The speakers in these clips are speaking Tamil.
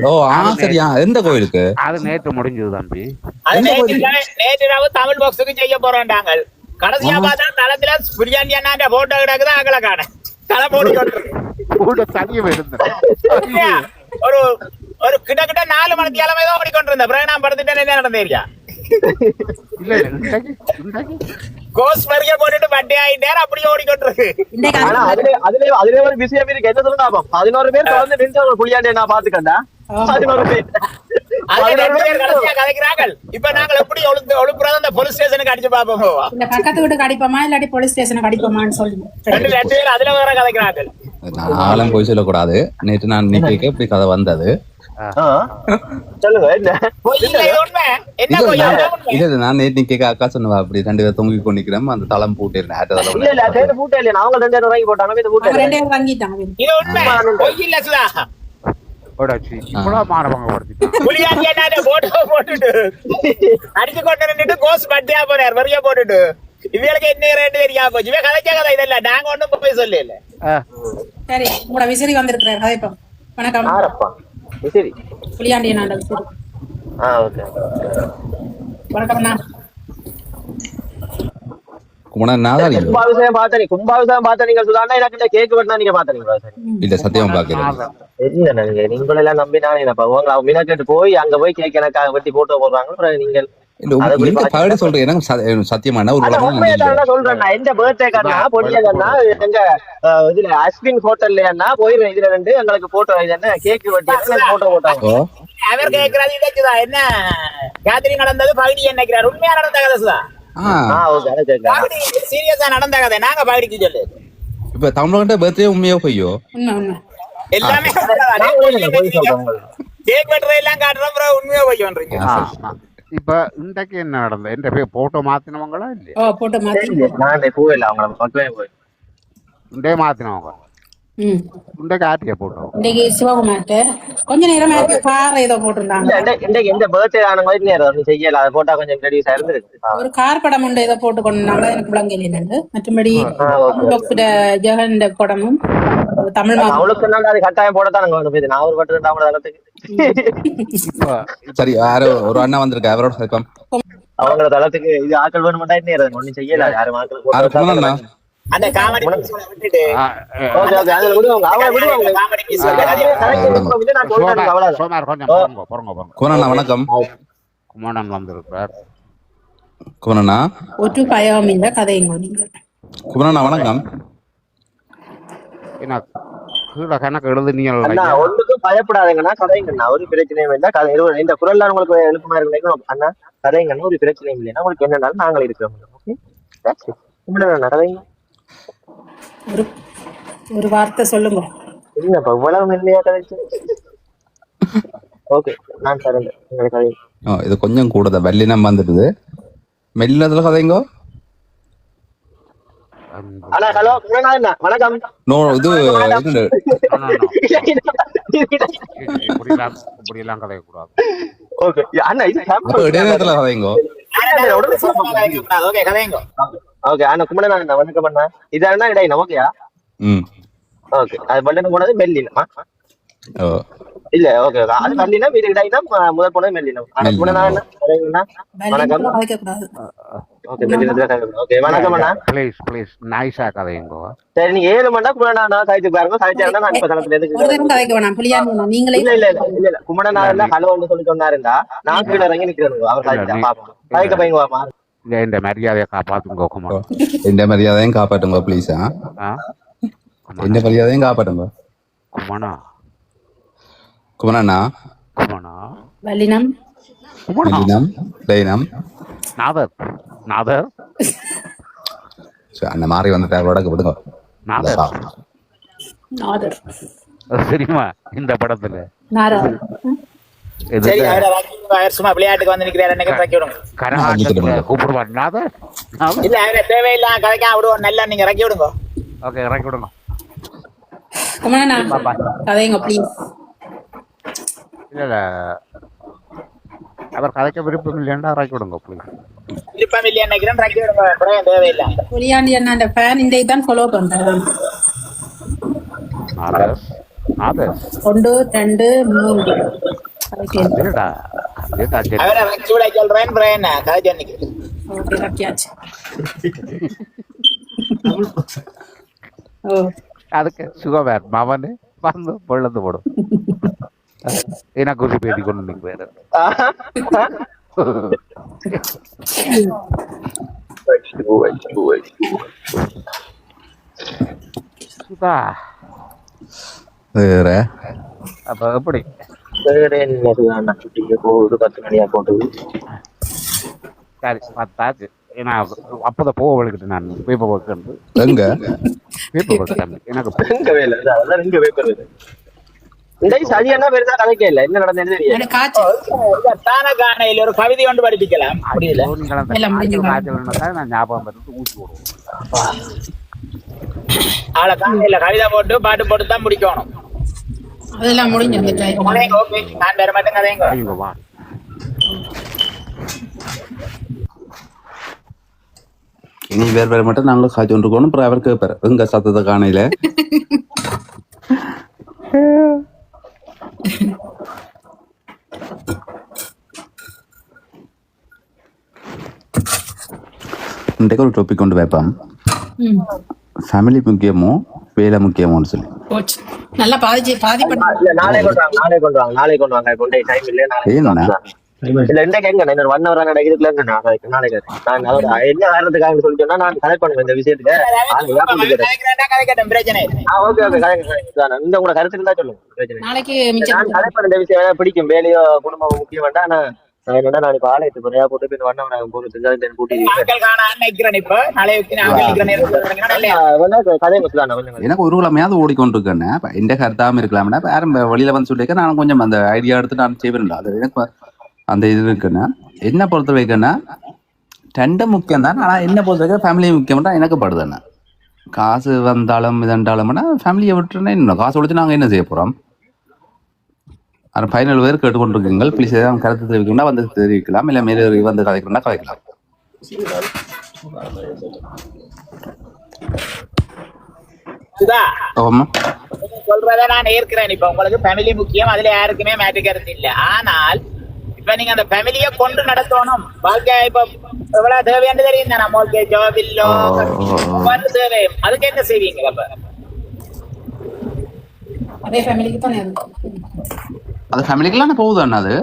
ஓ சரியா எந்த கோயிலுக்கு? அது நேற்று முடிஞ்சது தம்பி. நேற்று தமிழ் பாக்ஸுக்கு செய்ய போறோம். கடைசியா பார்த்தா தளத்துல பிரியாணி அண்ணா போட்டோ கிடக்குதான் அகல காண தலை போட்டு தனியும் ஒரு ஒரு கிட்டத்தட்ட 4 மணி தேலமே தான் ஓடிக்கொண்டிருந்த பிரகணம் படுத்துட்டு என்ன நடந்தேரியா கோஸ் மரியா போட்டுட்டு பட்டே ஆயிட்டார் அப்படியே ஓடிக்கொண்டிருக்கு. அதுல ஒரு விஷயம் இருக்கு. என்ன சொல்லுங்க 11 பேர் தொடர்ந்து நின்று புளியாண்டியை நான் பாத்துக்கண்டா 11 பேர் கதைக்கிறார்கள். இப்ப நாங்கள் எப்படி ஒழுப்புறத அந்த போலீஸ் ஸ்டேஷனுக்கு அடிச்சு பாப்போம். பக்கத்து வீட்டுக்கு அடிப்போமா இல்லாட்டி போலீஸ் ஸ்டேஷனுக்கு அடிப்போமான்னு சொல்லுங்க. 2 பேர் அதுல வேற கதைக்கிறார்கள். நானும் போய் சொல்லக்கூடாது. நேற்று நான் நிக்க இப்படி கதை வந்தது. நான் நேற்று கேட்க அக்கா சொன்னவா அப்படி 2 பேர் தொங்கி கொண்டிருக்கிறோம். அந்த தளம் பூட்டிருந்தேன். அடிச்சு கொண்டு கோஸ் பட்டியா போறார் வரிய போட்டுட்டு இவங்களுக்கு என்ன ரேட்டு தெரியா போச்சு. இவன் கதைக்க கதை இதெல்ல நாங்க ஒண்ணும் போய் சொல்லல. சரி உங்களோட விசிறி வந்திருக்கிறார் கதைப்போம். வணக்கம் விசிறி புளியாண்டி நாண்ட விசிறி. வணக்கம்ண்ணா. கும்பாபிஷேகம் பாத்தனி கும்பாபிஷேகம் பாத்தனீங்க சுதாண்ணா. எனக்கு கேக் வெட்டினா நீங்க பாத்தனீங்களா? இல்ல சத்தியம் பாக்கிறேன். நீங்க எல்லாம் நம்பினாங்க மீனா கேட்டு போய் அங்க போய் கேக் எனக்காக வெட்டி போட்டோ போடுறாங்க. நீங்கள் சத்தியமான சொல்றேன் எந்த பர்த்டே கண்ணா பொடிய கண்ணா எங்க இதுல அஸ்வின் ஹோட்டல்ல போய் இதுல 2 எங்களுக்கு போட்டோ என்ன கேக் வெட்டி போட்டோ போட்டாங்க. அவர் கேக்குறது இதுக்குதா என்ன கேட்டரிங் நடந்தது பகுதி என்னக்கிறார். உண்மையா நடந்த கதை சீரியஸா நடந்த கதை. நாங்க பகுதிக்கு சொல்லு. இப்ப தமிழ்நாட்டு பர்த்டே உண்மையோ பொய்யோ? எல்லாமே கேக் வெட்டுற எல்லாம் காட்டுறோம். உண்மையோ பொய்யோன்றீங்க. இப்ப இன்றைக்கு என்ன நடந்தது? என்ற பேர் போட்டோ மாத்தினவங்களா இல்லையா? போட்டோ மாத்தினவங்க இன்றைக்கு ஆட்டிய போட்டோ இன்னைக்கு சிவகுமார்ட்ட கொஞ்ச நேரம் கார் ஏதோ போட்டிருந்தாங்க. ஒரு கார் படம் உண்டு ஏதோ போட்டு கொண்டாங்க. எனக்கு விளங்கல என்னன்னு. மற்றபடி ஜெகன் படமும் தமிழ் கட்டாயம் போடத்தான். சரி யாரோ ஒரு அண்ணா வந்திருக்க அவரோட சேர்ப்போம். அவங்க தளத்துக்கு இது ஆக்கள் வேணுமெண்டா ஒன்னும் செய்யல. யாரும் ஆக்கள் அந்த காமெடி விட்டுட்டு வணக்கம் குமாரன் வந்திருக்கிறார். குமரண்ணா ஒரு பயம் இல்ல கதைங்க. நீங்க குமரண்ணா வணக்கம். என்ன கீழே கணக்கு எழுது நீங்க ஒன்றுக்கும் பயப்படாதீங்கண்ணா. கதைங்கண்ணா ஒரு பிரச்சனையும் இல்லை. இந்த குரல்ல உங்களுக்கு எழுப்புமா இருக்கணும் அண்ணா. கதைங்கண்ணா ஒரு பிரச்சனையும் இல்லைன்னா உங்களுக்கு என்னன்னாலும் நாங்கள் இருக்கிறோம். கதைங்க ஒரு வார்த்தை சொல்லுங்க. இல்லப்பா இவ்வளவு மென்மையா கதைச்சு. ஓகே நான் தரேன். இது கொஞ்சம் கூட வெள்ளினம் வந்துடுது. மெல்லினத்துல கதைங்கோ. ஹலோ வணக்கம். நோ இது இப்படியெல்லாம் கதையக்கூடாது. ஓகே அண்ணா இது இடைநேரத்துல கதைங்கோ. ஓகே அண்ணா குமரன் வணக்கம் அண்ணா. இதா இடை நமக்குயா? ஓகே அது பல்லன போனது மெல்லினமா இல்ல? ஓகே அது மெல்லினம் இது இடைனா முதல் போனது மெல்லினம். வணக்கம். ஓகே ஓகே வணக்கம் அண்ணா. ப்ளீஸ் ப்ளீஸ் நைஸா கதைங்கோ. சரி நீங்க 7 மணி நேரம் குமரனா சாய்த்து பாருங்க. சாய்ச்சாருன்னா நான் இப்ப தளத்துல இல்ல குமரனா ஹலோன்னு சொல்லி சொன்னாருண்டா நான் கீழே இறங்கி நிக்கிறேன். அவர் சாய்க்க பையங்க இந்த மரியாதையை காப்பாத்துங்க குமார். இந்த மரியாதையும் காப்பாட்டுங்க ப்ளீஸ். இந்த மரியாதையும் காப்பாட்டுங்க குமரனா. குமரண்ணா குமரனா வல்லினம் வல்லினம் டைனம் நாதர் நாதர் அந்த மாதிரி வந்துட்டு வடக்கு விடுங்க. நாதர் நாதர் சரிமா இந்த படத்துல சும்மா விளையாட்டுக்கு வந்து நிக்கிறாரு. கூப்பிடுவார் நாதர். இல்ல தேவையில்லாம் கதைக்கா விடுவோம். நல்லா நீங்க இறக்கி விடுங்க. ஓகே இறக்கி விடுங்க. கதைங்க ப்ளீஸ். இல்ல அவர் கதைக்க விருப்பம் இல்லையா இறக்கி விடுங்க ப்ளீஸ். விருப்பம் இல்லையா நினைக்கிறேன் இறக்கி விடுங்க. தேவையில்லை. புலியாண்டி அண்ணா ஃபேன் இந்த இதான் ஃபாலோ பண்றேன். அது 1 2 3 அதுடா அதுடா சரி. அவரை வச்சு விட சொல்றேன் பிரேன் கதை சொன்னிக்கு ஓகே ரக்கியாச்சு ஓ அதுக்கு சுகவேர் மவனு வந்து பொழுது போடும் எனக்கு ஒரு பேட்டி கொண்டு நீங்க வேற சுதா வேற அப்ப எப்படி வேற என்ன சொல்லுவாங்க போகுது 10 மணியா போட்டது சரி பார்த்தாச்சு ஏன்னா அப்பதான் போக வலிக்கிட்டு நான் பேப்பர் ஒர்க் எங்க பேப்பர் ஒர்க் எனக்கு எங்க வேலை அதெல்லாம் எங்க பேப்பர் இந்த சரியான பேர் தான் கதைக்கே இல்ல என்ன நடந்தது தெரியாது எனக்கு காய்ச்சல் தான காணையில் ஒரு கவிதை ஒன்று படிப்பிக்கலாம் முடியல நான் ஞாபகம் பண்ணிட்டு ஊசி போடுவோம் ஆளை காணையில கவிதை போட்டு பாட்டு போட்டு தான் முடிக்கணும் அதெல்லாம் முடிஞ்சு கதைங்க ஓகே நான் வேற மட்டும் கதைங்க ஐயோ வா இனி வேற மட்டும் நாங்களும் காய்ச்சி கொண்டிருக்கணும் அப்புறம் அவர் கேட்பாரு எங்க சத்தத்தை காணையில இன்றைக்கு ஒரு டாபிக் கொண்டு வைப்போம் ஃபேமிலி முக்கியமோ வேலை முக்கியமோன்னு சொல்லி போச்சு நல்லா பாதிப்பட்ட இல்ல நாளை கொண்டு வாங்க கொண்டே டைம் இல்ல நாளை இல்ல இன்றைக்கு எங்க இன்னொரு 1 hour நடக்குதுல நாளைக்கு நான் என்ன காரணத்துக்காக சொல்லி சொன்னா நான் கனெக்ட் பண்ணுவேன் இந்த விஷயத்துக்கு பிரச்சனை ஓகே ஓகே இந்த உங்களோட கருத்து இருந்தா சொல்லுங்க பிரச்சனை நாளைக்கு நான் கனெக்ட் பண்ண இந்த விஷயம் பிடிக்கும் வேலையோ குடும்பம் முக்கியம் வேண்டாம் நான் இப்ப ஆலயத்து முறையா போட்டு போய் 1 hour போட்டு கூட்டிட்டு கதை எனக்கு ஒரு கிழமையாவது ஓடிக்கொண்டிருக்கேன் எந்த கருத்தாம இருக்கலாம்னா வெளியில வந்து சொல்லியிருக்கேன் நான் கொஞ்சம் அந்த ஐடியா எடுத்து நான் செய்வேன் அது எனக்கு அந்த இது இருக்குன்னா என்ன பொறுத்த வரைக்குன்னா 2 முக்கியம் தான் ஆனால் என்ன பொறுத்த வரைக்கும் ஃபேமிலி முக்கியம்னா எனக்கு படுதுண்ணா காசு வந்தாலும் இதண்டாலும்னா ஃபேமிலியை விட்டுருன்னா இன்னும் காசு கொடுத்து நாங்கள் என்ன செய்ய போகிறோம் ஆனால் 15 பேர் கேட்டுக்கொண்டிருக்கீங்க ப்ளீஸ் ஏதாவது கருத்து தெரிவிக்கணும்னா வந்து தெரிவிக்கலாம் இல்லை மாரி வந்து கதைக்கணும்னா கதைக்கலாம் சொல்றத நான் ஏற்கிறேன் இப்ப உங்களுக்கு ஃபேமிலி முக்கியம் அதுல யாருக்குமே மாற்று கருத்து இல்லை ஆனால் இப்ப நீங்க அந்த ஃபேமிலியை கொண்டு நடத்தணும் வாழ்க்கை இப்ப எவ்வளவு தேவையானு தெரியும் நம்மளுக்கு ஜாப் இல்லோ தேவை அதுக்கு என்ன செய்வீங்க அப்ப அதே ஃபேமிலிக்கு தானே அது ஃபேமிலிக்குலாம் போகுதாண்ணா அது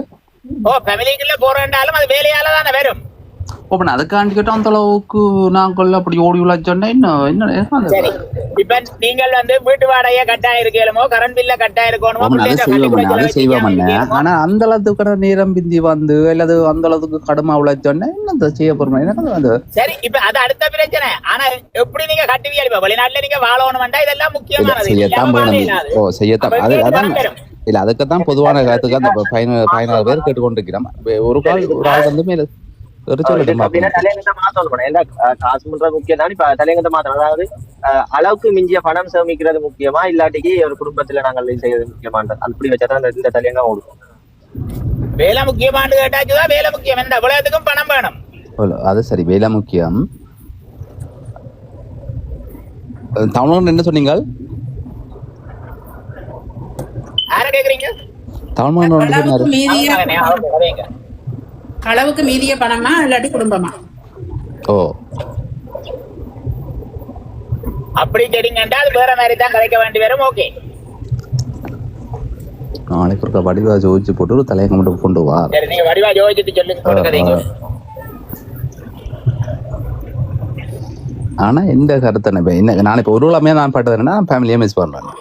ஃபேமிலிக்குள்ள போறேன்டாலும் அது வேலையால தானே வரும் ஓப்பன் அதுக்காண்டிக்கிட்டோம் அந்த அளவுக்கு நாங்கள் அப்படி ஓடி உழைச்சோன்னா இன்னும் இப்ப நீங்கள் வந்து வீட்டு வாடகைய கட்டாயம் இருக்கணுமோ கரண்ட் பில்ல கட்டாயம் இருக்கணுமோ அதை செய்வோம் ஆனா அந்த அளவுக்கு நேரம் பிந்தி வந்து அல்லது அந்த அளவுக்கு கடுமை உழைச்சோன்னா என்ன செய்ய போறோம் எனக்கு சரி இப்ப அது அடுத்த பிரச்சனை ஆனா எப்படி நீங்க கட்டுவீங்க இப்ப வெளிநாட்டுல நீங்க வாழணும்டா இதெல்லாம் முக்கியமானது செய்யத்தான் வேணும் செய்யத்தான் அது அதான் இல்ல அதுக்குதான் பொதுவான கருத்துக்கு அந்த 16 பேர் கேட்டுக்கொண்டிருக்கிறோம் ஒரு ஆள் வந்து மேல அளவுக்கு மிஞ்சிய பணம் சேமிக்கிறது முக்கியமா இல்லாட்டிக்கு ஒரு குடும்பத்துல நாங்கள் செய்யறது முக்கியமானது அப்படி வச்சாதான் இந்த தலையங்க ஓடும் வேலை முக்கியமானது கேட்டாச்சுதான் வேலை முக்கியம் எந்த உலகத்துக்கும் பணம் வேணும் அது சரி வேலை முக்கியம் தமிழ் என்ன சொன்னீங்க யார கேக்குறீங்க தமிழ் அளவுக்கு மீதிய பணமா இல்லாட்டி குடும்பமா அப்படி கேட்டீங்கன்னா அது வேற மாதிரி தான் கதைக்க வேண்டி வரும் ஓகே நாளைக்கு ஒரு வடிவா ஜோதிச்சு போட்டு ஒரு தலையங்க மட்டும் கொண்டு வா சரி நீங்க வடிவா ஜோதிச்சுட்டு சொல்லுங்க கதைங்க ஆனா எந்த கருத்து என்ன நான் இப்ப ஒரு உலகமே நான் பாட்டுறேன்னா ஃபேமிலியை மிஸ் பண்றேன்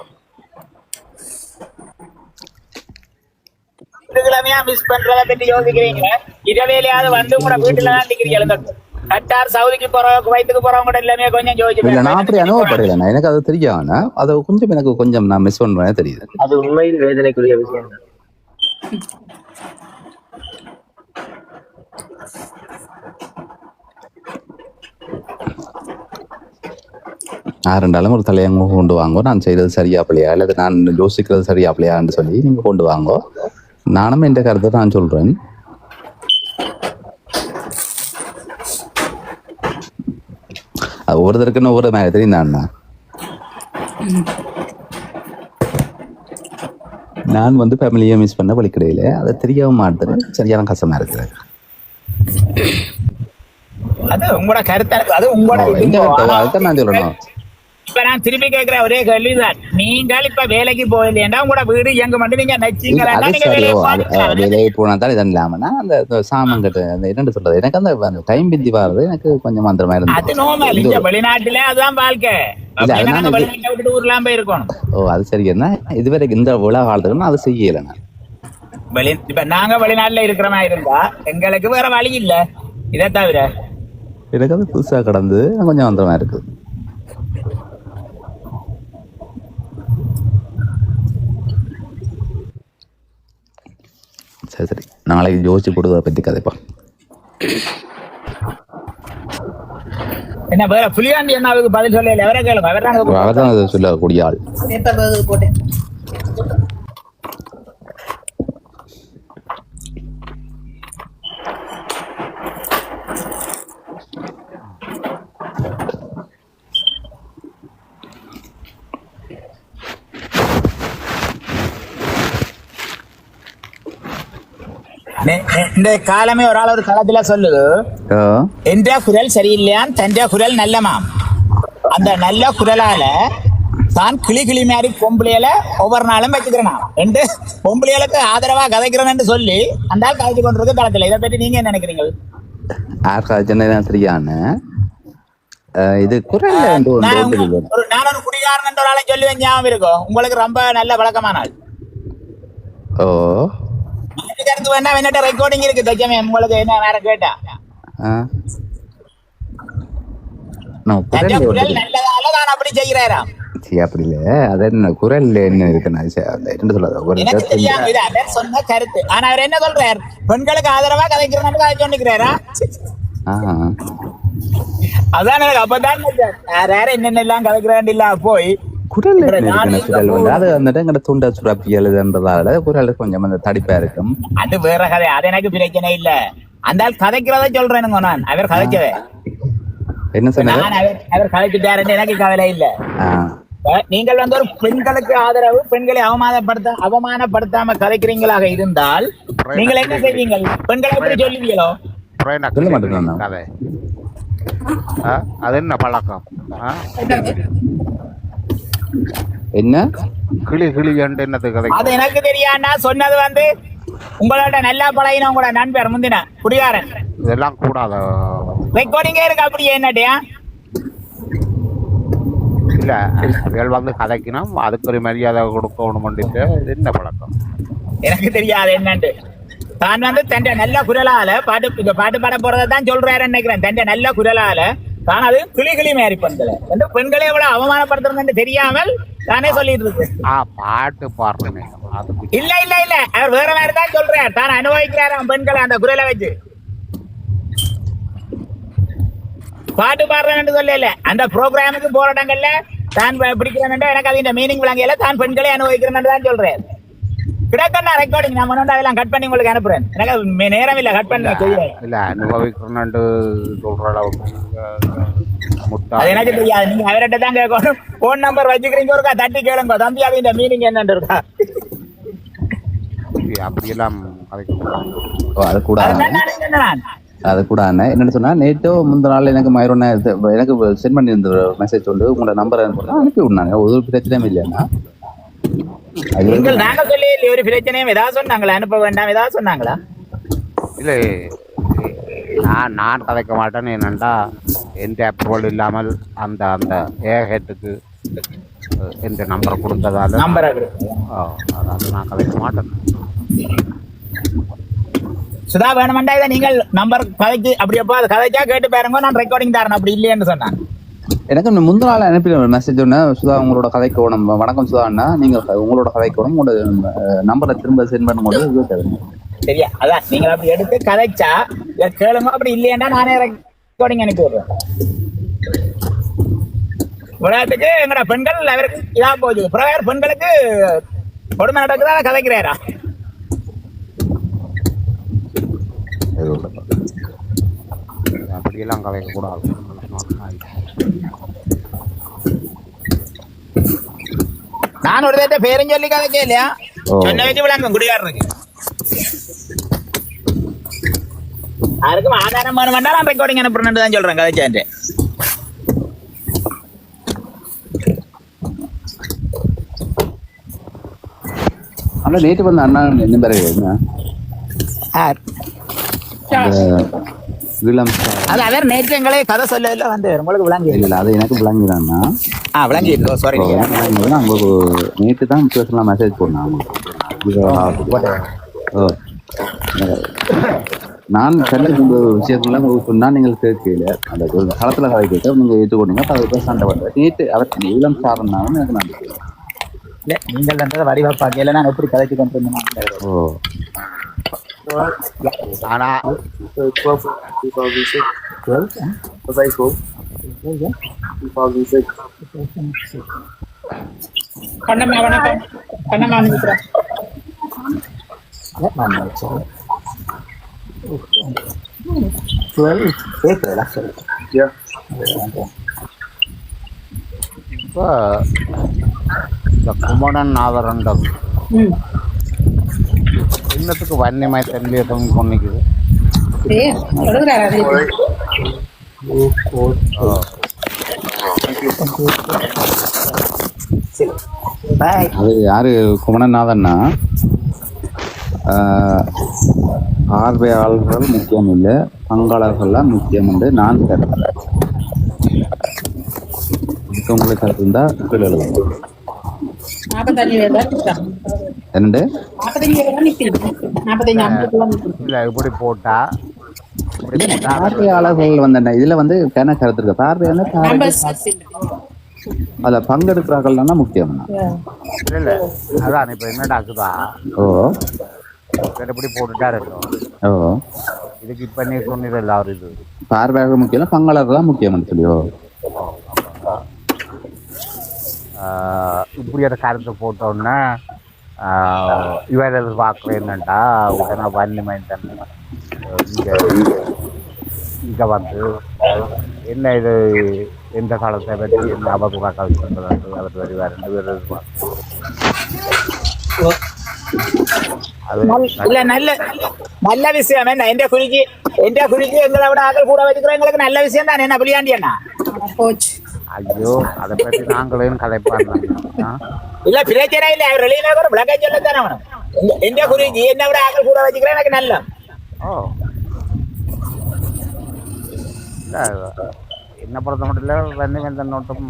மிஸ் பண்றத பத்தி யோசிக்கிறீங்க இதவேலையாவது வந்து கூட வீட்டுல தான் நிக்கிறீங்க கட்டார் சவுதிக்கு போறவங்க குவைத்துக்கு போறவங்க கூட எல்லாமே கொஞ்சம் யோசிச்சு நான் அப்படி அனுபவப்படல எனக்கு அது தெரியாம அது கொஞ்சம் எனக்கு கொஞ்சம் நான் மிஸ் பண்றேன் தெரியுது அது உண்மையில் வேதனைக்குரிய விஷயம் யாருண்டாலும் ஒரு தலையங்க கொண்டு வாங்கோ நான் செய்யறது சரியா பிள்ளையா அல்லது நான் யோசிக்கிறது சரியா பிள்ளையான்னு சொல்லி நீங்க கொண்டு வாங்கோ நானும் என்ற கருத்தை நான் சொல்றேன் ஒவ்வொருத்தருக்குன்னு ஒவ்வொரு மாதிரி தெரியும் நான் வந்து ஃபேமிலியை மிஸ் பண்ண வழிக்கிடையில அதை தெரியாம மாட்டேன். சரியான கஷ்டமா இருக்குது. அது உங்களோட கருத்து, அது உங்களோட அதுதான் நான் சொல்லணும். இப்ப நான் திருப்பி கேட்கிற ஒரே கேள்விதான், நீங்கள் இப்ப வேலைக்கு போகலையா உங்களோட வீடு எங்க மட்டும் நீங்க நச்சிங்களா? வேலைக்கு போனா தான் இதன் இல்லாமனா அந்த சாமம் கட்டு அந்த என்னன்னு சொல்றது, எனக்கு அந்த டைம் பிந்தி வர்றது எனக்கு கொஞ்சம் மந்திரமா இருந்தது. அது நோமல். இந்த வெளிநாட்டுல அதுதான் வாழ்க்கை. வெளிநாட்டு விட்டு ஊர்லாம் போய் இருக்கணும். ஓ அது சரி. என்ன இதுவரைக்கும் இந்த விழா காலத்துக்கு அது செய்யல. நான் இப்ப நாங்க வெளிநாட்டுல இருக்கிற மாதிரி இருந்தா எங்களுக்கு வேற வழி இல்ல. இதை தவிர எனக்கு அது புதுசா கடந்து கொஞ்சம் மந்திரமா இருக்கு. சரி சரி, நாளைக்கு யோசிச்சு கொடுவதை பத்தி கதைப்பா. என்ன வேற புலியாண்டி அண்ணாவுக்கு பதில் சொல்ல அவரை கேளுங்க. அவர் தான் சொல்லக்கூடிய ஆள். போட்டேன். இந்த காலமே ஒரு ஆள் ஒரு களத்துல சொல்லுது, என்ற குரல் சரியில்லையான் தன்ற குரல் நல்லமாம். அந்த நல்ல குரலால தான் கிளி கிளி மாதிரி பொம்பளையில ஒவ்வொரு நாளும் வச்சுக்கிறேன் என்று பொம்பளைகளுக்கு ஆதரவா கதைக்கிறேன்னு சொல்லி அந்த ஆள் கதைச்சு கொண்டிருக்கு களத்துல. இதை பற்றி நீங்க என்ன நினைக்கிறீங்க? சரியான இது குரல் நான் ஒரு குடிகாரன் ஒரு ஆளை சொல்லுவேன், ஞாபகம் இருக்கும் உங்களுக்கு? ரொம்ப நல்ல பழக்கமான ஆள். ஓ கருத்து வேணா என்னட்ட ரெக்கார்டிங் இருக்கு தச்சமே, உங்களுக்கு என்ன வேற கேட்டா குரல் நல்லதால தான் அப்படி செய்யறாராம். அப்படி இல்ல, அது என்ன குரல் என்ன இருக்குன்னு சொல்லாத சொன்ன கருத்து. ஆனா அவர் என்ன சொல்றாரு, பெண்களுக்கு ஆதரவா கதைக்கிறேன்னு சொன்னிக்கிறாரா? அதான் எனக்கு அப்பதான் யார என்னென்னலாம் கதைக்கிறான் இல்ல போய் குரல் அது அந்த துண்டா சுரப்பி எழுதுன்றதால குரல் கொஞ்சம் அந்த தடிப்பா இருக்கும். அது வேற கதை, அது எனக்கு பிரச்சனை இல்ல. அந்த கதைக்கிறத சொல்றேனுங்க. நான் அவர் கதைச்சவே என்ன சொன்ன, அவர் கதைச்சுட்டாருன்னு எனக்கு கவலை இல்ல. நீங்கள் வந்து ஒரு பெண்களுக்கு ஆதரவு, பெண்களை அவமானப்படுத்தாம கதைக்கிறீங்களாக இருந்தால் நீங்கள் என்ன செய்வீங்க? பெண்களை எப்படி சொல்லுவீங்களோ? சொல்ல மாட்டேன். அது என்ன பழக்கம்? என்ன கிளி கிளி என்னது கதை? அது எனக்கு தெரியாதுன்னா சொன்னது வந்து உங்களோட நல்லா பழகின உங்களோட நண்பர் முந்தின குடிகாரன். இதெல்லாம் கூடாது. ரெக்கார்டிங்கே இருக்கு. அப்படி என்னட்டியா இல்ல அவர்கள் வந்து கதைக்கணும், அதுக்கு ஒரு மரியாதை கொடுக்கணும். என்ன பழக்கம் எனக்கு தெரியாது என்னண்டு. தான் வந்து தன் நல்ல குரலால பாட்டு பாட போறதான் சொல்றாரு நினைக்கிறேன். தன் நல்ல குரலால தான் அது கிளி கிளி மாறி பண்றல பெண்களை எவ்வளவு அவமானப்படுத்துறதுன்னு தெரியாமல் தானே சொல்லிட்டு இருக்கு. பாட்டு பாடுறேன் இல்ல இல்ல இல்ல, அவர் வேற மாதிரி தான் சொல்றாரு. தான் அனுபவிக்கிறாராம் பெண்களை அந்த குரலை வச்சு. பாட்டு பாடுறேன்னு சொல்லல, அந்த ப்ரோக்ராமுக்கு போற இடங்கள்ல தான் பிடிக்கிறேன் எனக்கு அது மீனிங் விளங்கல. தான் பெண்களை அனுபவிக்கிறேன்னு தான் சொல்றேன். கிடக்கண்ணா ரெக்கார்டிங் நான் முன்னாடி அதெல்லாம் கட் பண்ணி உங்களுக்கு அனுப்புறேன். எனக்கு நேரம் இல்ல கட் பண்ண இல்ல அனுபவிக்கிறேன்னு சொல்ற அளவுக்கு அது எனக்கு தெரியாது. நீங்க அவர்கிட்ட தான் கேட்கணும். போன் நம்பர் வச்சுக்கிறீங்க, இருக்கா தட்டி கேளுங்க, தம்பி அது இந்த மீனிங் என்னன்னு இருக்கா. அப்படியெல்லாம் அது கூட அது கூட என்னன்னு சொன்னா, நேற்றோ முந்த நாள் எனக்கு மயிரோன எனக்கு சென்ட் பண்ணி இருந்த மெசேஜ் சொல்லு உங்களோட நம்பர் அனுப்பி விடுனாங்க. ஒரு பிரச்சனையும் இல்லைன்னா நாங்க சொல்லி ஒரு பிரச்சனையும் ஏதாவது சொன்னாங்களா? அனுப்ப வேண்டாம் ஏதாவது சொன்னாங்களா? இல்ல நான் கதைக்க மாட்டேன்னு என்னண்டா எந்த அப்ரூவல் இல்லாமல் அந்த அந்த ஏஹெட்டுக்கு எந்த நம்பரை கொடுத்ததால நான் கதைக்க மாட்டேன். சுதா வேணுமெண்டா இதை நீங்கள் நம்பர் கதைக்கு அப்படி எப்போ அது கதைச்சா கேட்டு பாருங்க, நான் ரெக்கார்டிங் தரேன். அப்படி இல்லைன்னு சொன்னான். எனக்கு முந்தின நாள் அனுப்பி மெசேஜ் ஒன்று, சுதா உங்களோட கதைக்கோணும், வணக்கம் சுதாண்ணா, நீங்க உங்களோட கதைக்கோணும், உங்களோட நம்பரை திரும்ப சென்ட் பண்ணும்போது சரியா? அதான் நீங்க அப்படி எடுத்து கதைச்சா கேளுங்க. அப்படி இல்லையா நானே ரெக்கார்டிங் அனுப்பி விடுறேன். உலகத்துக்கு எங்கட பெண்கள் அவருக்கு இதா போகுது. பிரகார் பெண்களுக்கு கொடுமை நடக்குதா கதைக்கிறாரா? அப்படியெல்லாம் கதைக்க கூடாது. நான் ஒரு பேரும் சொல்லி கதைக்க இல்லையா? சொன்ன வச்சு விளங்கும் குடிகாரனுக்கு. அதுக்கும் ஆதாரம் வேணும் வேண்டாம், நான் ரெக்கார்டிங் அனுப்புறேன்னு தான் சொல்றேன் கதைச்சான்ட்டு. ஆனா நேற்று வந்து அண்ணா என்ன பேரு அது அவர் நேற்று எங்களே கதை சொல்ல வந்து உங்களுக்கு விளங்கி இல்ல அது எனக்கு விளங்குதான்னா விளங்கி இருக்கோம். சாரி, உங்களுக்கு நேற்று தான் பேசலாம் மெசேஜ் போடணும். நான் சென்னை விஷயத்துலாம் சொன்னா நீங்கள் கேட்கல, அந்த ஒரு களத்துல கதை கேட்க நீங்க ஏற்றுக்கொண்டீங்க. அதுக்கு சண்டை பண்றேன் நேற்று அவர் இளம் சாரனாலும் எனக்கு நம்பிக்கை இல்லை. நீங்கள் வடிவா பார்க்கல, நான் எப்படி கதைச்சு கொண்டு வந்தேன். ஓ ஆனா கண்ணம்மா வணக்கம். கண்ணம்மா வந்துக்கிறேன். இப்போ இந்த குமணன் நாதரண்டம் இன்னத்துக்கு வன்னிமாய் தென்னியத்தம் கொண்டிக்குது. அது யாரு குமணநாதன்னா பார்வையாளர்கள் முக்கியம் இல்லை, பங்காளர்கள்லாம் முக்கியம் என்று நான் கருதுகிறேன். உங்களுக்கு கருத்து இருந்தா கீழே எழுதுங்க. என்னண்டு இப்படி போட்டா பார்வையாளர்கள் வந்து இதுல வந்து என்ன கருத்து இருக்கு? பார்வையான அதுல பங்கெடுக்கிறார்கள் தானே முக்கியம். இல்ல அதான் இப்ப என்னடாக்குதா இப்படி போட்டுட்டாரு. இதுக்கு இப்ப நீ சொன்னது எல்லாரும் இது பார்வையாக முக்கியம், பங்காளர்கள் தான் முக்கியம் சொல்லியோ. இப்படியோட கருத்தை போட்டோன்னா இவர பார்க்கல என்னண்டா உடனே வன்னிமைந்தன் இங்கே வந்து என்ன இது எந்த காலத்தை பற்றி என்ன அவதூறா கவிழ்த்து அவர் வருவார் 2 பேர் இருப்பார். இல்ல நல்ல நல்ல விஷயம். என்ன எந்த குறிக்கு எங்களை விட ஆக்கள் கூட வச்சுக்கிறோம், எங்களுக்கு நல்ல விஷயம் தான். என்ன புளியாண்டி அண்ணா ஐயோ அதை பற்றி நாங்களும் கதைப்பாங்க. இல்ல பிரச்சனை இல்லை, அவர் வெளியில கூட விளக்க சொல்லத்தானே அவனும். எந்த குறிக்கு என்ன விட ஆக்கள் கூட வச்சுக்கிறேன் எனக்கு நல்ல. என்ன பொறுத்த மட்டும் இல்லை வன்னிமைந்தன் நோட்டம்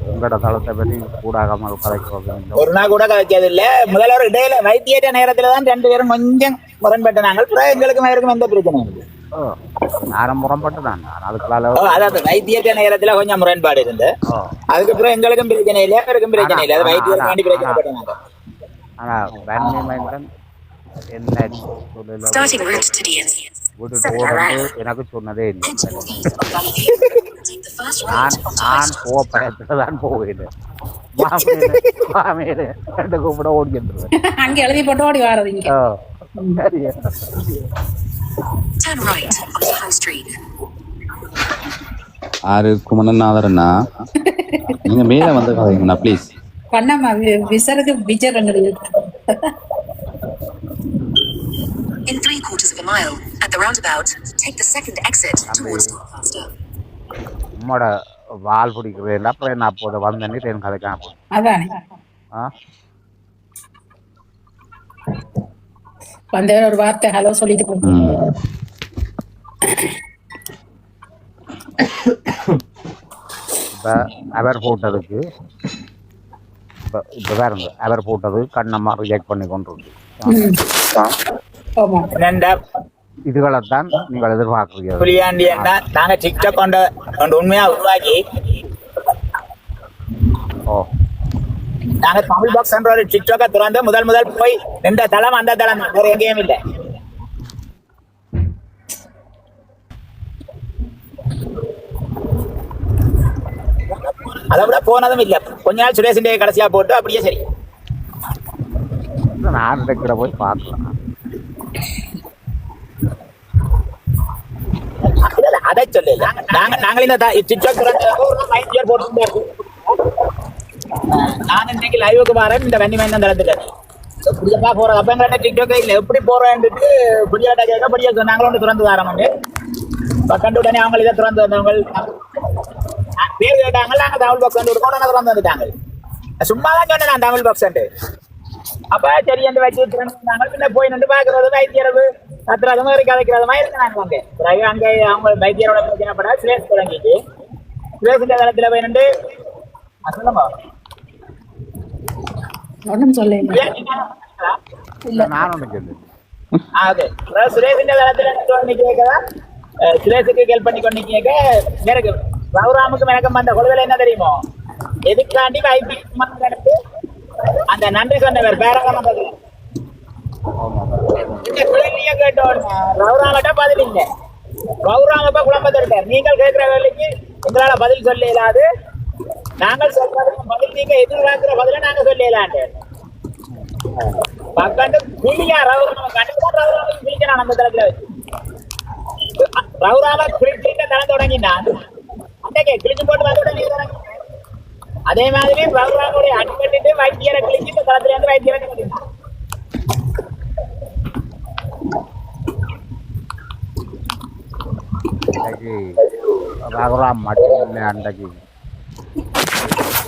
உங்களோட தளத்தை பற்றி கூடாகாமல் கதைக்கிறது ஒரு நாள் கூட கதைச்சது இல்லை. முதல்வர் இடையில வைத்தியற்ற நேரத்துல தான் 2 பேரும் கொஞ்சம் முரண்பட்ட நாங்கள். எங்களுக்கும் அவருக்கும் எந்த பிரச்சனை இல்லை. நேரம் முரண்பட்டு தான் அதாவது வைத்தியற்ற நேரத்துல கொஞ்சம் முரண்பாடு இருந்து அதுக்கப்புறம் எங்களுக்கும் பிரச்சனை இல்லை, அவருக்கும் பிரச்சனை இல்லை. அது வைத்தியர் வேண்டி பிரச்சனை பட்டாங்க. ஆனா வன்னிமைந்தன் என்ன எனக்கு சொன்னதே இல்லை. நான் போப்படத்தான் போவேன் கூப்பிட ஓடி அங்க எழுதி போட்டு ஓடி வாரது. ஆறு குமணநாதரண்ணா நீங்க மேல வந்து கதைங்கண்ணா ப்ளீஸ். கண்ணம்மா விசருக்கு விஜயங்கள் In 3/4 of a mile, at the roundabout, take the second exit towards Doncaster. உம்மோட வால் பிடிக்கிறது இல்லை. அப்புறம் என்ன அப்போது வந்தேன்னு தென் கதைக்கான அதானே வந்த ஒரு வார்த்தை ஹலோ சொல்லிட்டு போங்க. இப்போ அவர் போட்டதுக்கு இப்போ வேற அவர் போட்டது கண்ணம்மா ரிஜெக்ட் பண்ணி கொண்டு இதுகளைத்தான் நீங்கள் எதிர்பார்க்கிறீர்கள். புலியாண்டி அண்ணா நாங்க டிக்டாக் கொண்டு உண்மையா உருவாக்கி நாங்க தமிழ் பாக்ஸ் என்ற ஒரு டிக்டாக்கை திறந்து முதல் போய் நின்ற தளம் அந்த தளம் வேற எங்கேயும் இல்லை. அதை விட போனதும் இல்லை. கொஞ்ச நாள் சுரேஷ் கடைசியா போட்டு அப்படியே சரி நான் இருக்கிற போய் பார்க்கலாம். அதை சொல்லல நாங்கள் இந்த டிக்டாக் போட்டு நான் இன்னைக்கு லைவுக்கு வரேன் இந்த வண்டி மைந்தம் தளத்துல இப்படியா போறது அப்ப எங்கிட்ட டிக்டாக் இல்ல எப்படி போறேன்ட்டு புடியாட்டா கேட்க புடியா சொன்னாங்களோன்னு திறந்து தரோம் கண்டு உடனே அவங்க இதை திறந்து வந்தவங்க பேர் கேட்டாங்க நாங்க தமிழ் பாக்ஸ் வந்து உடனே திறந்து வந்துட்டாங்க சும்மா தான் சொன்னேன் நான் தமிழ் பாக்ஸ் அப்ப சரி என்று வச்சு திறந்தாங்க பின்ன போய் நின்று பாக்குறது வைத்தியரவு கத்துறது மாதிரி கதைக்கிறது மாதிரி இருந்தாங்க அங்க பிறகு அங்க அவங்க வைத்தியரோட பிரச்சனைப்பட சுரேஷ் தொடங்கிட்டு சுரேஷ் தளத்துல போய் நின்று சொல்லுங்க ஒன்றும் சொல்ல நான் ஒன்று சொல்லு சுரேஷின் தளத்துல கேட்கதா சுரேஷுக்கு ஹெல்ப் பண்ணி கொண்டு கேட்க எனக்கு ரவுராமுக்கு எனக்கு அந்த கொள்கையில என்ன தெரியுமோ எதுக்காண்டி ஐபி எடுத்து அந்த நன்றி சொன்னவர் பேரகாம பதில் இந்த குழந்தைய கேட்டோம் ரவுராமட்ட பதில் இல்லை ரவுராமப்ப குழம்பத்தை இருக்கார் நீங்கள் கேட்கிற வேலைக்கு எங்களால பதில் சொல்ல இயலாது நாங்கள் சொல்ற பதில் நீங்க எதிர்பார்க்கிற பதில நாங்க சொல்ல இயலாண்டு பக்கண்டு கிளியா ரவுராம கண்டிப்பா ரவுராம கிளிக்கிறான் அந்த தளத்துல வச்சு ரவுராம கிளிக்க தளம் தொடங்கினான் அன்றைக்கு கிழிச்சு போட்டு வந்து அதே மாதிரி ரவுராமுடைய அடிக்கட்டு வைத்தியரை கிழிச்சு இந்த தளத்துல இருந்து வைத்தியரை கட்டினான் ரகுராம் மட்டும் அன்றைக்கு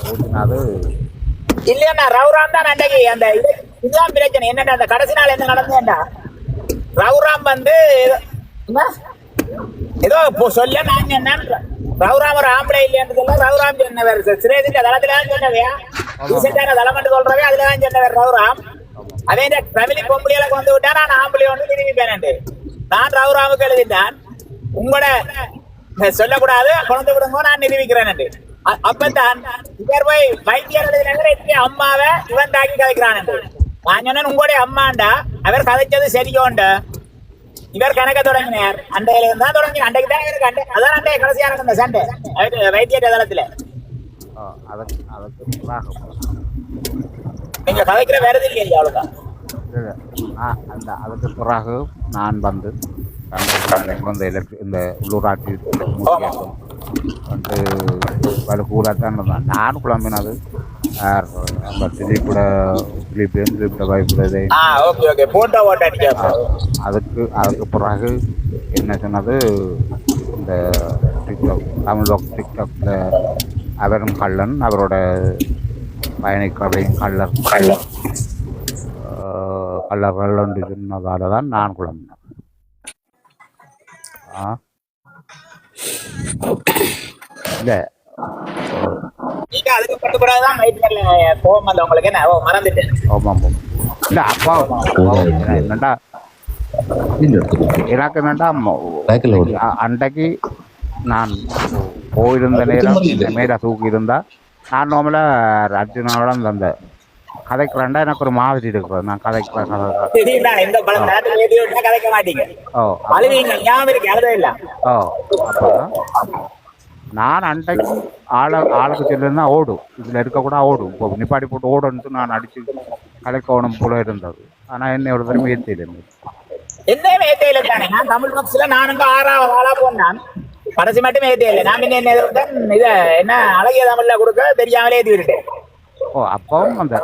ஓட்டினது இல்லையா ரவுராம் தான் அன்றைக்கு அந்த இதுதான் பிரச்சனை என்னடா அந்த கடைசி நாள் என்ன நடந்தேன்டா ரவுராம் வந்து ஏதோ சொல்ல நான் என்ன ரவுராம் ஒரு ஆம்பளை இல்லைன்னு சொல்ல ரவுராம் சொன்னவர் சிரேதின் தளத்துலதான் சொன்னவையா ரீசெண்டான தளம் என்று சொல்றவே அதுலதான் சொன்னவர் ரவுராம் அதே இந்த ஃபேமிலி பொம்பளையில கொண்டு விட்டா நான் ஆம்பளை ஒன்று திரும்பிப்பேன் நான் ரவுராமுக்கு எழுதிட்டான் உங்களோட சொல்லக்கூடாது குழந்தை விடுங்க நான் நிரூபிக்கிறேன் அப்பதான் இவர் போய் வைத்தியர் அம்மாவை இவன் தாக்கி கதைக்கிறான் நான் சொன்னேன் உங்களுடைய அம்மாண்டா அவர் கதைச்சது சரியோண்டு இவர் கணக்க தொடங்கினார் அண்டையில இருந்தா தொடங்கி அண்டைக்கு தான் இவருக்கு அண்டை அதான் அண்டைய கடைசியா நடந்த சண்டை வைத்தியர் தளத்துல நீங்க கதைக்கிற வேற எதுவும் இல்லையா அவ்வளவுதான் அந்த அதுக்கு பிறகு நான் வந்து குழந்தைகளுக்கு இந்த உள்ளூராட்சி வந்து பல கூடத்தான் இருந்தேன் நான் குழம்பினது அந்த திலீப்போட வைப்புடதை அதுக்கு பிறகு என்ன சொன்னது இந்த டிக்டாக் தமிழ் டிக்டாக்ல அவரும் கள்ளன் அவரோட பயணிக்கதையும் கள்ளன் சொன்னதால தான் நான் குழம்பினேன் இல்ல அதுக்கு பட்டுக்கூடாதான் உங்களுக்கு என்ன மறந்துட்டேன் இல்ல அப்பா என்னண்டா எனக்கு என்னண்டா அன்றைக்கு நான் போயிருந்த நேரம் மேல தூக்கி இருந்தா நான் நார்மலா அர்ஜுனோட அந்த கதைக்கிறேன்டா எனக்கு ஒரு மாதிரி இருக்கிறது நான் கதைக்க மாட்டீங்க நான் அன்றைக்கு ஆளுக்கு சொல்லிருந்தா ஓடும் இதுல இருக்கக்கூட ஓடும் இப்போ நிப்பாடி போட்டு ஓடுன்ட்டு நான் அடிச்சு கலைக்கோணம் போல இருந்தது ஆனா என்ன ஒரு தடவை ஏற்றில என்ன ஏத்தையில தானே நான் தமிழ் பாக்ஸ்ல நானும் 6வது ஆளா போனான் கடைசி மட்டும் ஏத்தையில நான் என்ன இத என்ன அழகிய தமிழ்ல கொடுக்க தெரியாமலே ஏற்றி விட்டேன் அப்பவும் அந்த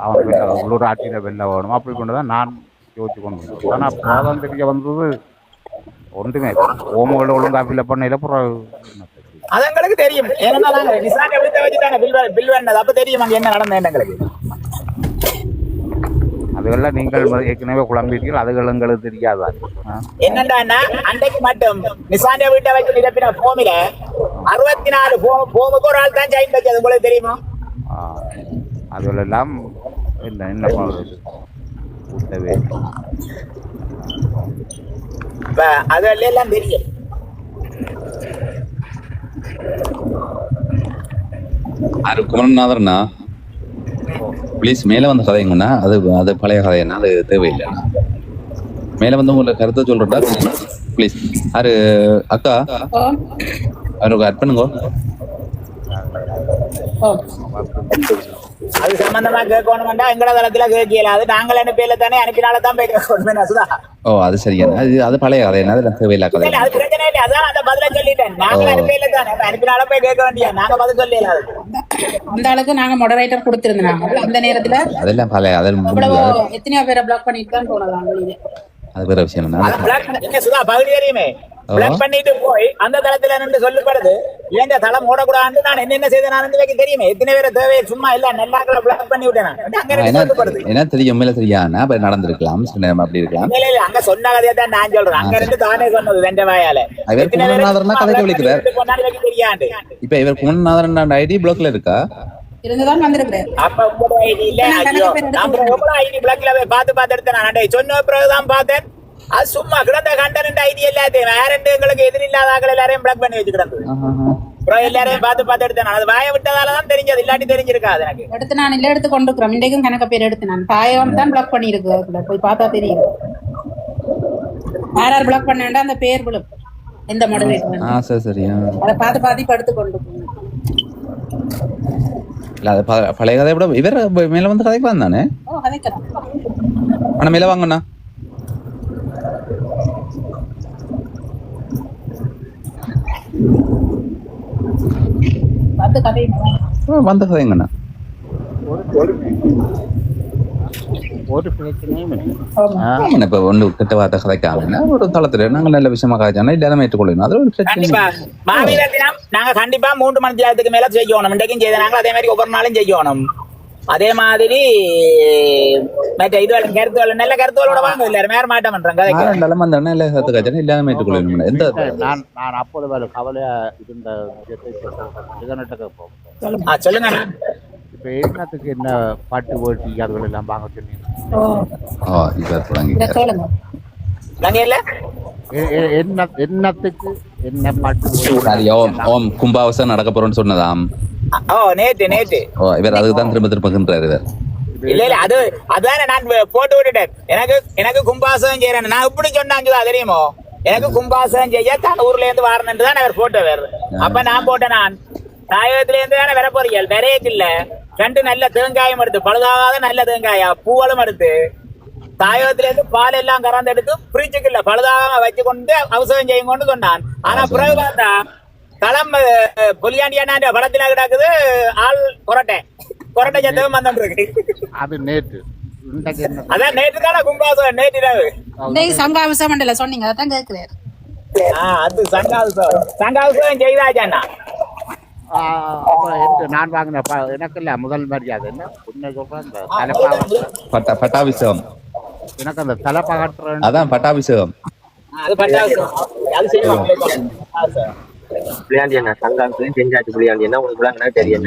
அவன் உள்ளூராட்சியில வெளில வேணும் அப்படி கொண்டுதான் நான் யோசிச்சு கொண்டு வந்தேன் ஆனா அப்போதான் தெரிய வந்தது ஒன்றுமே ஓமோட ஒழுங்கா ஃபில்அப் பண்ணல அது எங்களுக்கு தெரியும் ஏன்னா நிசான் எப்படி வச்சுட்டாங்க பில் வேண்டது அப்ப தெரியும் அங்க என்ன நடந்தது எங்களுக்கு அதுகள்லாம் நீங்கள் ஏற்கனவே குழம்பிட்டீர்கள் அதுகள் எங்களுக்கு தெரியாதா என்னண்டா அன்றைக்கு மட்டும் நிசான் வீட்டை வச்சு நிரப்பின போமில 64 போமுக்கு ஒரு ஆள் தான் ஜாயின் வச்சது உங்களுக்கு தெரியுமா அதுகளெல்லாம் என்ன பண்ணுறது கூட்டவே அதெல்லாம் தெரியும் குமரநாதர்னா ப்ளீஸ் மேல வந்து கதைங்கண்ணா அது பழைய கதைன்னா அது தேவையில்லைண்ணா மேல வந்து உங்களை கருத்தை சொல்றா ப்ளீஸ் யாரு அக்கா அவருக்கு அட் பண்ணுங்க அது சம்பந்தமா கேட்கணும்டா எங்கட தளத்துல கேட்கல அது நாங்கள் அனுப்பியில தானே அனுப்பினால தான் போய் கேட்கணும் ஓ அது சரியான அது பழைய கதை என்ன அதெல்லாம் தேவையில்லா கதை இல்ல, அது பிரச்சனை இல்லை. அதான் அந்த பதில சொல்லிட்டேன். நாங்க அனுப்பல தானே, அனுப்பினால போய் கேட்க வேண்டிய நாங்க பதில் சொல்லல. அந்த ஆளுக்கு நாங்க மொடரேட்டர் கொடுத்திருந்தாங்க அந்த நேரத்துல. அதெல்லாம் பழைய அதெல்லாம் எத்தனையோ பேரை பிளாக் பண்ணிட்டு தான் போனலாம் வெளியே. அது வேற விஷயம் என்ன சுதா பகுதி தெரியுமே பிளாக் பண்ணிட்டு போய் அந்த தளத்துல நின்று சொல்லப்படுது ஏன் தளம் ஓடக்கூடாது நான் என்னென்ன செய்த நான் தெரியுமே எத்தனை பேரை தேவையை சும்மா இல்ல நல்லாக்களை பிளாக் பண்ணி விட்டேன். என்ன தெரியும் மேல தெரியாதுன்னா நடந்திருக்கலாம் அப்படி இருக்கலாம். அங்க சொன்ன கதையை தான் நான் சொல்றேன். அங்க இருந்து தானே சொன்னது ரெண்டு வாயால கதைக்கு விളിக்கிறார். இப்ப இவர் குணநாதரன் ஐடி பிளாக்ல இருக்கா இருந்துதான் வந்திருக்கிறேன். அப்ப உங்களோட ஐடி இல்ல ஐடி பிளாக்ல பார்த்து எடுத்தேன். நான் சொன்ன பிறகுதான் பார்த்தேன். அது சும்மா கிடந்த கண்டனட் ஐடி எல்லாத்தையும் வேற எங்களுக்கு எதிரில்லாத ஆக்கள் எல்லாரையும் பிளாக் பண்ணி வச்சு கிடந்தது. எல்லாரையும் பார்த்து எடுத்தேன். அது வாய விட்டதாலதான் தெரிஞ்சது, இல்லாட்டி தெரிஞ்சிருக்காது எனக்கு. எடுத்து நான் இல்ல எடுத்து கொண்டு இருக்கிறேன். இன்றைக்கும் கணக்க பேர் எடுத்து நான் தாயம் தான் பிளாக் பண்ணி இருக்கு. போய் பார்த்தா தெரியும் யார் பிளாக் பண்ணா அந்த பேர் விழும் எந்த மாடல். சரியா அதை பார்த்து படுத்து கொண்டு இல்ல அது பழைய கதை விட இவர் மேல வந்து கதைக்கு வந்தானே. ஆனா மேல வாங்கண்ணா வந்த கதைங்கண்ணா ஒரு பிரச்சனையும் இப்ப ஒண்ணு கிட்ட வார்த்தை கதைக்காம ஒரு தளத்துல நாங்க நல்ல விஷயமா காய்ச்சோம்னா இல்லாம ஏற்றுக்கொள்ளணும். அது ஒரு பிரச்சனை. நாங்க கண்டிப்பா 3 மணி நேரத்துக்கு மேல செய்யணும். இன்றைக்கும் செய்தாங்க அதே மாதிரி ஒவ்வொரு நாளும் செய்யணும். அதே மாதிரி மற்ற இது கருத்து நல்ல கருத்துகளோட வாங்க எல்லாரும் வேற மாட்டம் பண்றாங்க. இல்லாம ஏற்றுக்கொள்ளணும். எந்த நான் அப்போது கவலையா இருந்த சொல்லுங்க. இப்ப என்னத்துக்கு என்ன பாட்டு ஓட்டி அதுகள் எல்லாம் வாங்க சொன்னீங்க. என்னத்துக்கு என்ன பாட்டு ஓம் கும்பாவசம் நடக்க போறோம்னு சொன்னதாம். நேற்று இவர் அதுக்குதான் திரும்பகின்றாரு இவர். இல்ல அதான நான் போட்டு விட்டுட்டேன். எனக்கு கும்பாசம் செய்யறேன். நான் இப்படி சொன்னாங்க தெரியுமோ எனக்கு கும்பாசம் செய்ய தான் ஊர்ல இருந்து வரணுன்னு தான் அவர் போட்டு வேறு. அப்ப நான் போட்டேன். நான் தாயகத்துல இருந்து தானே வர போறீங்க நிறைய இல்ல 2 நல்ல தேங்காயும் எடுத்து பழுதாகாத நல்ல தேங்காயா பூவலும் எடுத்து தாயகத்துல இருந்து பால் எல்லாம் கறந்து எடுத்து ஃப்ரிட்ஜுக்கு இல்ல பழுதாக வச்சு கொண்டு அவசரம் செய்யும் கொண்டு சொன்னான். ஆனா பிறகு பார்த்தா களம் புலியாண்டி அண்ணா படத்துல கிடக்குது ஆள் கொரட்டை சத்தம் வந்துருக்கு. அது நேற்று அதான் நேற்று தானே கும்பாசம் நேற்று சங்காவிசம் மண்டல சொன்னீங்க அதான் கேட்கிறேன். அது சங்காவிசம் செய்தாச்சாண்ணா. நான் வாங்கின எனக்கு இல்ல முதல் மரியாதை என்ன உன்னை சொல்றேன் பட்டாபிஷேகம். எனக்கு அந்த தலைப்பாகட்டுறேன் அதான் பட்டாபிஷேகம். புளியாண்டி அண்ணா சங்காசம் செஞ்சாச்சு. புளியாண்டி அண்ணா உங்களுக்கு தெரியும்.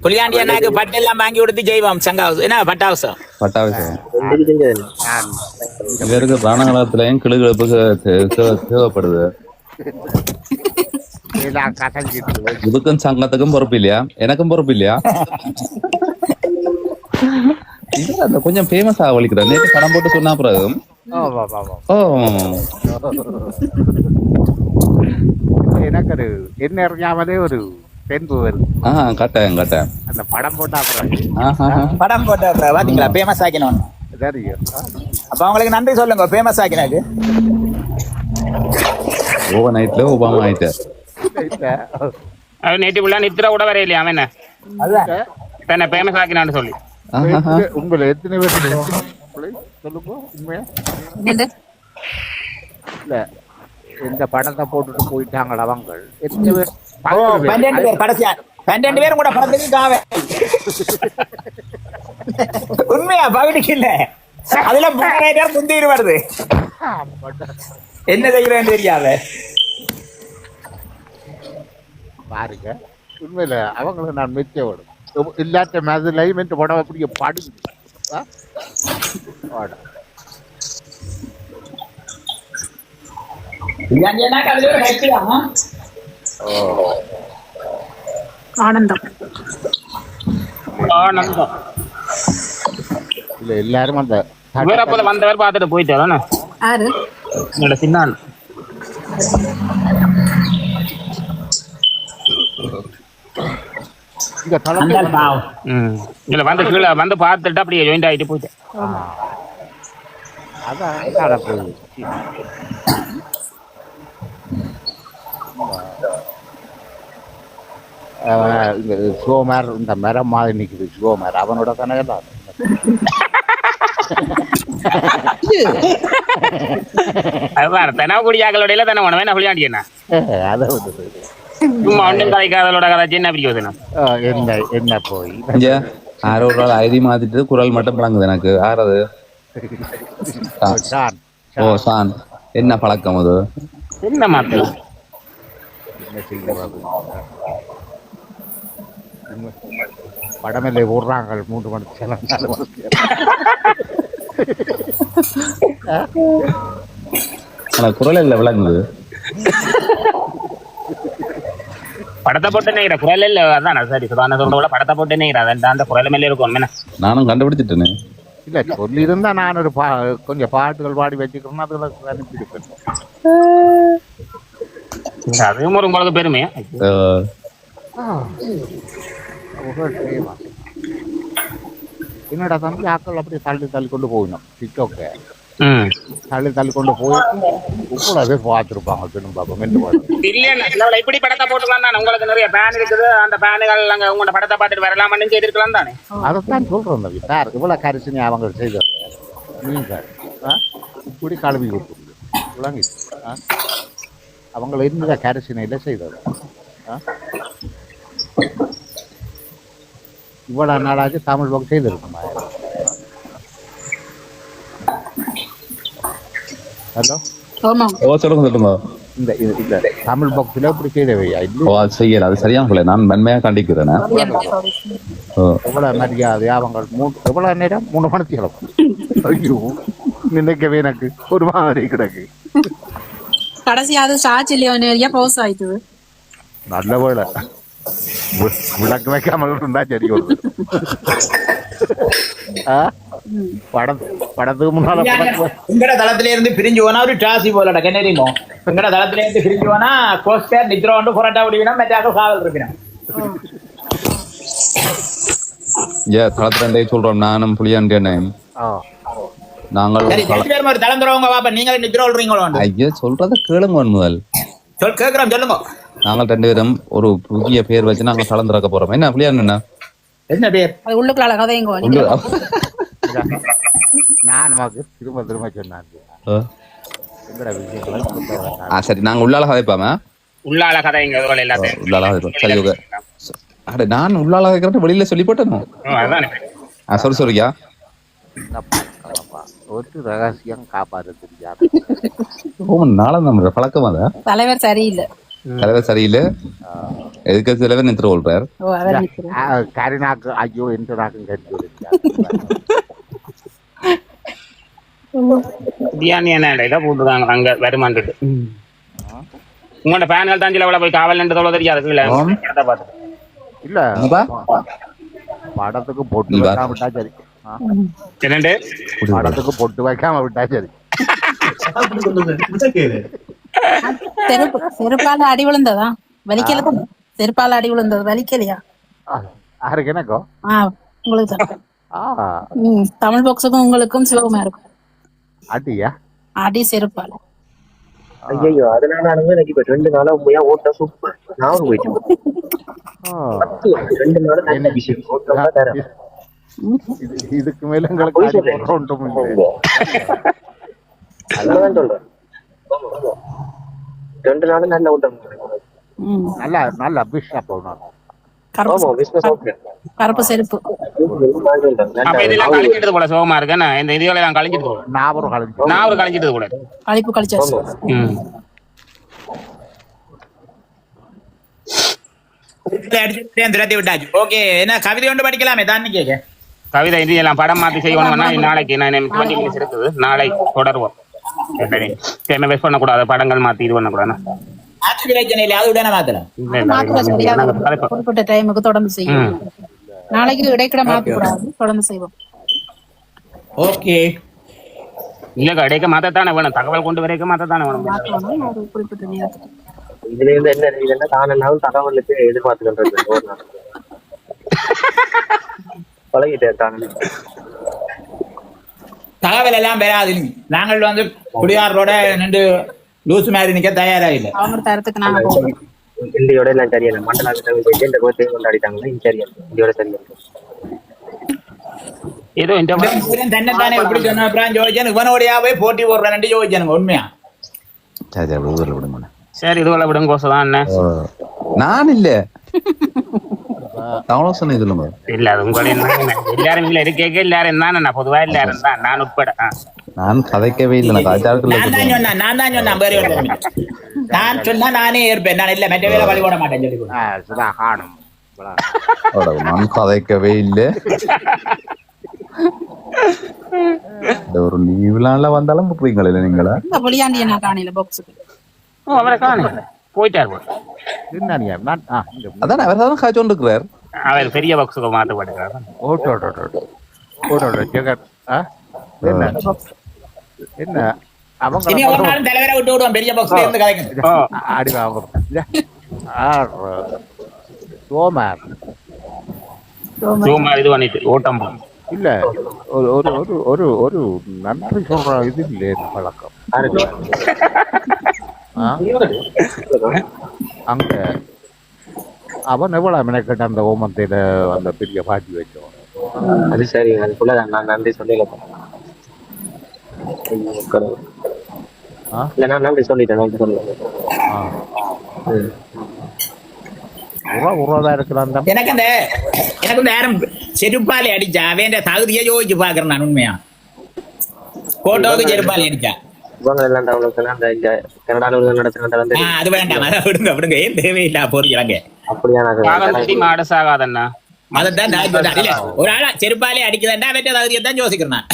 புளியாண்டி அண்ணாக்கு பட்டெல்லாம் வாங்கி கொடுத்து ஜெய்வம் சங்காவசம் என்ன பட்டாவசம் இவருக்கு பிராணகாலத்திலையும் கிளுகிழப்புக்கு தேவைப்படுது. இதுக்கும் சங்கத்துக்கும் பொறுப்பு இல்லையா எனக்கும் பொறுப்பு இல்லையா? கொஞ்சம் ஃபேமஸ் ஆக வலிக்கிறேன். நேற்று படம் போட்டு சொன்னா பிறகு எனக்கு என்ன அறியாமலே ஒரு பெண்பு வருது. கட்டேன் அந்த படம் போட்டா படம் போட்டா பாத்தீங்களா ஃபேமஸ் ஆக்கினோம். அப்ப அவங்களுக்கு நன்றி சொல்லுங்க ஃபேமஸ் ஆக்கினாக்கு. ஓவர் நைட்ல ஒபாமா ஆயிட்ட நேற்று உள்ள நித்திர கூட வரையிலையா அவன் என்ன ஃபேமஸ் ஆக்கினான்னு சொல்லி உங்களை எத்தனை பேர் சொல்லுங்க உண்மையா இல்ல இந்த படத்தை போட்டுட்டு போயிட்டாங்களா அவங்க எத்தனை பேர்? 12 பேர் கடைசியா 12 பேரும் கூட படத்துக்கு காவே உண்மையா பகுதிக்கு இல்ல அதுல முந்திட்டு வருது. என்ன செய்யறேன்னு தெரியாத பாருங்க. உண்மையில அவங்களுக்கு நான் மெச்ச விடும் இல்லாட்ட மேதுலையும் என்று படம் அப்படியே பாடு ஆனந்தம் இல்ல எல்லாரும் அந்த வந்தவர் பார்த்துட்டு போயிட்டாரு சின்ன இங்க அந்த தளத்துல பாவம். இல்ல வந்து கீழே வந்து பார்த்துட்டு அப்படியே ஜாயிண்ட் ஆகிட்டு போயிட்டேன். அதான் எங்கால போகுது. இந்த சோமார் இந்த மரம் மாதிரி நிக்குது சோமார் அவனோட கணக்கெல்லாம் அதுதான் தெனாக்குடியாக்களோட தானே உன வேணா விளையாண்டியண்ணா அதை சும்மா ஒன்றும் கதைக்காதலோட கதை என்ன பிரியோசனம் என்ன என்ன போய் யாரோ ஒரு ஆள் ஐடி மாத்திட்டு குரல் மட்டும் பழங்குது எனக்கு. யாரது? ஓ சான். என்ன பழக்கம் அது? என்ன மாத்தலாம் என்ன செய்ய படமில்லை ஓடுறாங்க 3 மணிக்கு சில 4 மணிக்கு. ஆனா குரல் இல்ல விளங்குது. படத்தை போட்டு நேர குரல் இல்ல அதான் சரி சுதான சொல்றவள படத்தை போட்டு நேர அந்த குரல் மேலே இருக்கும் என்ன நானும் கண்டுபிடிச்சிட்டேனே. இல்ல சொல்லியிருந்தா நான் ஒரு கொஞ்சம் பாட்டுகள் பாடி வச்சுக்கிறேன்னா அதுல அனுப்பியிருப்பேன். அதுவும் ஒரு உங்களுக்கு பெருமை. என்னடா தம்பி ஆக்கள் அப்படி தள்ளி கொண்டு போகணும் டிக்டாக்க தள்ளி கொண்டு போயிட்டு உப்புல பார்த்துருப்பாங்க பெரும் பாப்பா இல்ல இப்படி படத்தை போட்டுக்கலாம் உங்களுக்கு நிறைய பேன் இருக்குது அந்த பேனுகள் அங்க உங்களோட படத்தை பார்த்துட்டு வரலாம்னு செய்திருக்கலாம் தானே. அதைத்தான் சொல்றேன் தம்பி சார் இவ்வளவு கரிசனி அவங்க செய்தார் நீங்க இப்படி கழுவி விட்டு அவங்கள இருந்த கரிசனையில செய்தார். இவ்வளவு நாளாச்சு தமிழ் பக்கம் செய்திருக்குமா? ஹலோ சொல்லுங்க. இந்த தமிழ் பாக்ஸ்ல இப்படி செய்தவையா செய்யல அது சரியான சொல்ல நான் மென்மையா கண்டிக்கிறேன். எவ்வளவு மரியாதையா அவங்க எவ்வளவு நேரம் 3 மணிக்கு கிளம்பும். ஐயோ நினைக்கவே எனக்கு ஒரு மாதிரி கிடக்கு. கடைசி அது சார்ஜ் இல்லையா பவுஸ் ஆயிட்டு நல்ல வேலை விளக்கு வைக்காமல் இருந்தா சரி. படத்துக்கு முன்னால எங்கட தளத்துல இருந்து பிரிஞ்சு போனா ஒரு டாசி போலடா கெனரிமோ. எங்கட தளத்துல இருந்து பிரிஞ்சு போனா கோஸ்டர் நித்ரா வந்து புரட்டா விடுவினா மெட்டாக காவல் இருப்பினா. தளத்துல சொல்றோம் நானும் புளியாண்டே நாங்கள் ஒரு தளம் தருவாங்க பாப்பா. நீங்க நித்ரா விடுறீங்களோ? ஐயா சொல்றத கேளுங்க முதல். கேக்குறோம் சொல்லுங்க. நாங்கள் 2 பேரும் ஒரு புதிய பேர் வச்சு நாங்கள் தளம் திறக்க போறோம். என்ன புளியாண்டா என்ன பேர்? அது உள்ளுக்குள்ள கதைங்க நான் திரும்ப சொன்னாங்க. சரி நாங்க உள்ளால கதைப்பாம உள்ளால கதைங்க எல்லாத்தையும் சரி ஓகே. அட நான் உள்ளால கதைக்கிறேன் வெளியில சொல்லி போட்டேன். சொல்றியா ஒரு ரகசியம் காப்பாற்ற தெரியாது. நாளும் நம்ம பழக்கம் அத தலைவர் சரியில்லை. எதுக்கு தலைவர் நின்று கொள்றார் கரிநாக்கு. ஐயோ எந்த நாக்கும் கட்டி போட்டுருக்காங்க அங்க வருமானு உங்களோட பேனல் தான் சில போய் காவல் நின்று தெரியாது. இல்ல படத்துக்கு போட்டு வைக்காம விட்டா சரி. படத்துக்கு பொட்டு வைக்காம விட்டா சரி. செருப்பால அடி விழுந்ததா வலிக்கல? செருப்பால அடி விழுந்தது வலிக்கலையா? யாருக்கு எனக்கோ? உங்களுக்கு தமிழ் பாக்ஸுக்கும் உங்களுக்கும் சிவகுமா இருக்கும். அடியா? அடி செருப்பால. ஐயோ அதனால எனக்கு இப்ப 2 நாளா உண்மையா ஓட்ட சூப்பர். நான் போயிட்டேன் 2 நாளா நல்ல விஷயம் ஓட்டமா தர. இதுக்கு மேல உங்களுக்கு ஒன்றும் இல்லை. அதான் சொல்றேன் 2 நாளா நல்ல ஓட்டம். நல்ல பிஷப் போனா. கருப்பு செருப்பு கழிஞ்சிட்டு போல சோகமா இருக்கு. இந்த இதுகளை நான் கழிஞ்சிட்டு நான் கழிஞ்சிட்டு கூட கழிப்பு கழிச்சாச்சு. ஓகே என்ன கவிதை ஒன்று படிக்கலாமே தான் கேட்க. கவிதை இது எல்லாம் படம் மாத்தி செய்யணும்னா நாளைக்கு நான் 20 minutes இருக்குது. நாளை தொடருவோம். வேஸ்ட் பண்ணக்கூடாது. படங்கள் மாத்தி இது பண்ணக்கூடாது. குறிப்பிட்ட டைமுக்கு தொடர்ந்து செய்யும். நாளைக்கு இடைக்கிட மாத்த கூடாது. தொடர்ந்து செய்வோம். ஓகே இல்ல இடைக்க மாத்தத்தானே வேணும். தகவல் கொண்டு வரைக்கும் மாத்தத்தானே வேணும். குறிப்பிட்ட நேரத்துக்கு இதுல இருந்து என்ன தகவலுக்கு எதிர்பார்த்துக்கின்றது. பழகிட்டே இருக்காங்க. தகவல் எல்லாம் பெறாது. நாங்கள் வந்து குடியாரோட நின்று லூசு மாதிரி நிக்க தயாரா இல்லை. அவங்க தரத்துக்கு நாங்க போவோம். இந்தியோட எல்லாம் சரியில்லை. மண்டலாக இந்த கோர்த்தையும் கொண்டாடிட்டாங்கன்னா சரியா இந்தியோட சரியா ஏதோ இந்த தன்னைத்தானே எப்படி சொன்ன அப்புறம் ஜோதிச்சன் இவனோடையா போய் போட்டி போடுறேன் ஜோதிச்சனுங்க உண்மையா. சரி ஊரில் விடுங்க. சரி இதுவரை விடுங்க கோசதான் என்ன நான் இல்ல சொன்ன சொல்லுங்க. இல்ல அது உங்களுடைய எல்லாரும் இல்ல இருக்கே எல்லாரும் தான் நான் பொதுவா எல்லாரும் தான் நான் உட்பட. நான் கதைக்கவே இல்லை. நான் தான் சொன்னேன். நான் சொன்னா நானே ஏற்பேன். நான் இல்ல மெட்ட வேலை வழி போட மாட்டேன் சொல்லி காணும். நான் கதைக்கவே இல்லை. ஒரு லீவ்ல வந்தாலும் புரியுங்களா நீங்களா? புளியாண்டிய நான் காணையில பாக்ஸுக்கு அவரை காண போயிட்டாரு. அதான் அவர் தான் காய்ச்சோண்டு இருக்கிறார். அவர் பெரிய பாக்ஸுக்கு மாற்றப்படுகிறார். என்ன அவங்க தலைவரை விட்டு விடுவோம். பெரிய பாக்ஸ்ல இருந்து கதைக்கணும். இது பண்ணிட்டு ஓட்டம் இல்ல ஒரு ஒரு ஒரு ஒரு நன்றி சொல்ற இது இல்ல பழக்கம். அங்க அவன் எவ்வளவு மெனக்கட்ட அந்த ஓமத்தையில அந்த பெரிய பாட்டி வச்சோம். அது சரி, அதுக்குள்ள நான் நன்றி சொல்லல. இல்ல நான் நன்றி சொல்லிட்டேன். எனக்கு இந்த நேரம் செருப்பாலி அடிச்சா அவன் தகுதியை யோசிச்சு பாக்குறேன் நான் உண்மையா. போட்டோவுக்கு செருப்பாலி அடிச்சா அது வேண்டாம். அதை விடுங்க விடுங்க. ஏன் தேவையில்லா போறீங்க மாடசாகாதண்ணா. அதான் ஒரு ஆளா செருப்பாலே அடிக்குதுன்னா அவன் தகுதியை தான் யோசிக்கிறேன்.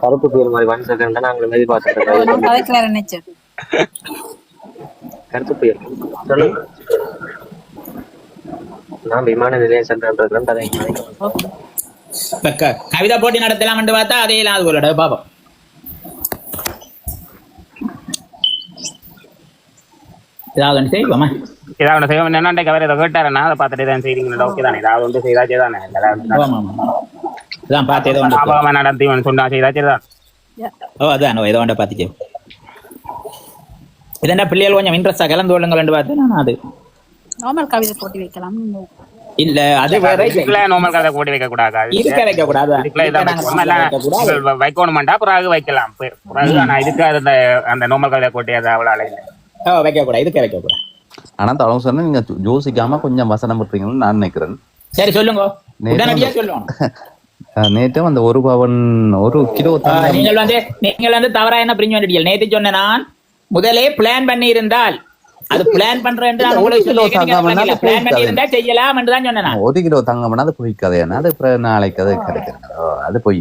கருப்பு பேர் மாதிரி 1 செகண்ட் நாங்கள் மெதி பார்த்துட்டு கருத்து பேர் சொல்லுங்க. நான் விமான நிலையம் சென்றேன். கவிதா போட்டி நடத்தலாம் பார்த்தா அதே இல்லாத போல பாப்போம். ஏதாவது செய்வோமா? ஏதாவது செய்வோம். என்னண்டே கவரை கேட்டாரண்ணா அதை பார்த்துட்டு தான் செய்றீங்க. ஓகே தானே. ஏதாவது ஒன்று செய்தாச்சே தானே. நடத்தி சொன்னா செய்தாச்சேதான். அதான் ஏதோ ஒன்றை பார்த்துச்சு. இதென்ன பிள்ளைகள் கொஞ்சம் இன்ட்ரெஸ்டா கலந்து கொள்ளுங்கள் பார்த்தேன் நான். அது நார்மல் கவிதை போட்டி வைக்கலாம். இல்ல அது வேற. நார்மல் கவிதை போட்டி வைக்க கூடாது. இருக்க வைக்க கூடாது. வைக்கணுமாண்டா பிறகு வைக்கலாம். ஆனா இதுக்கு அந்த நார்மல் கவிதை போட்டி அது அவ்வளவு இல்லை. வைக்க கூடாது. இதுக்கு வைக்க கூடாது. ஆனா தளவு சொன்னா நீங்க யோசிக்காம கொஞ்சம் வசனம் விட்டுறீங்கன்னு நான் நினைக்கிறேன். சரி சொல்லுங்க. நேற்று அந்த 1 பவன் 1 கிலோ நீங்கள் வந்து தவறா என்ன புரிஞ்சு வந்துட்டீங்க. நேற்று சொன்ன நான் முதலே பிளான் பண்ணி இருந்தால் அது பிளான் பண்றேன். 1 கிலோ செய்யலாம் என்று தான் சொன்னேன். 1 கிலோ தங்கம்னா அது பொய் கதையா? அது நாளைக்கு அது கிடைக்கிறது. அது பொய்.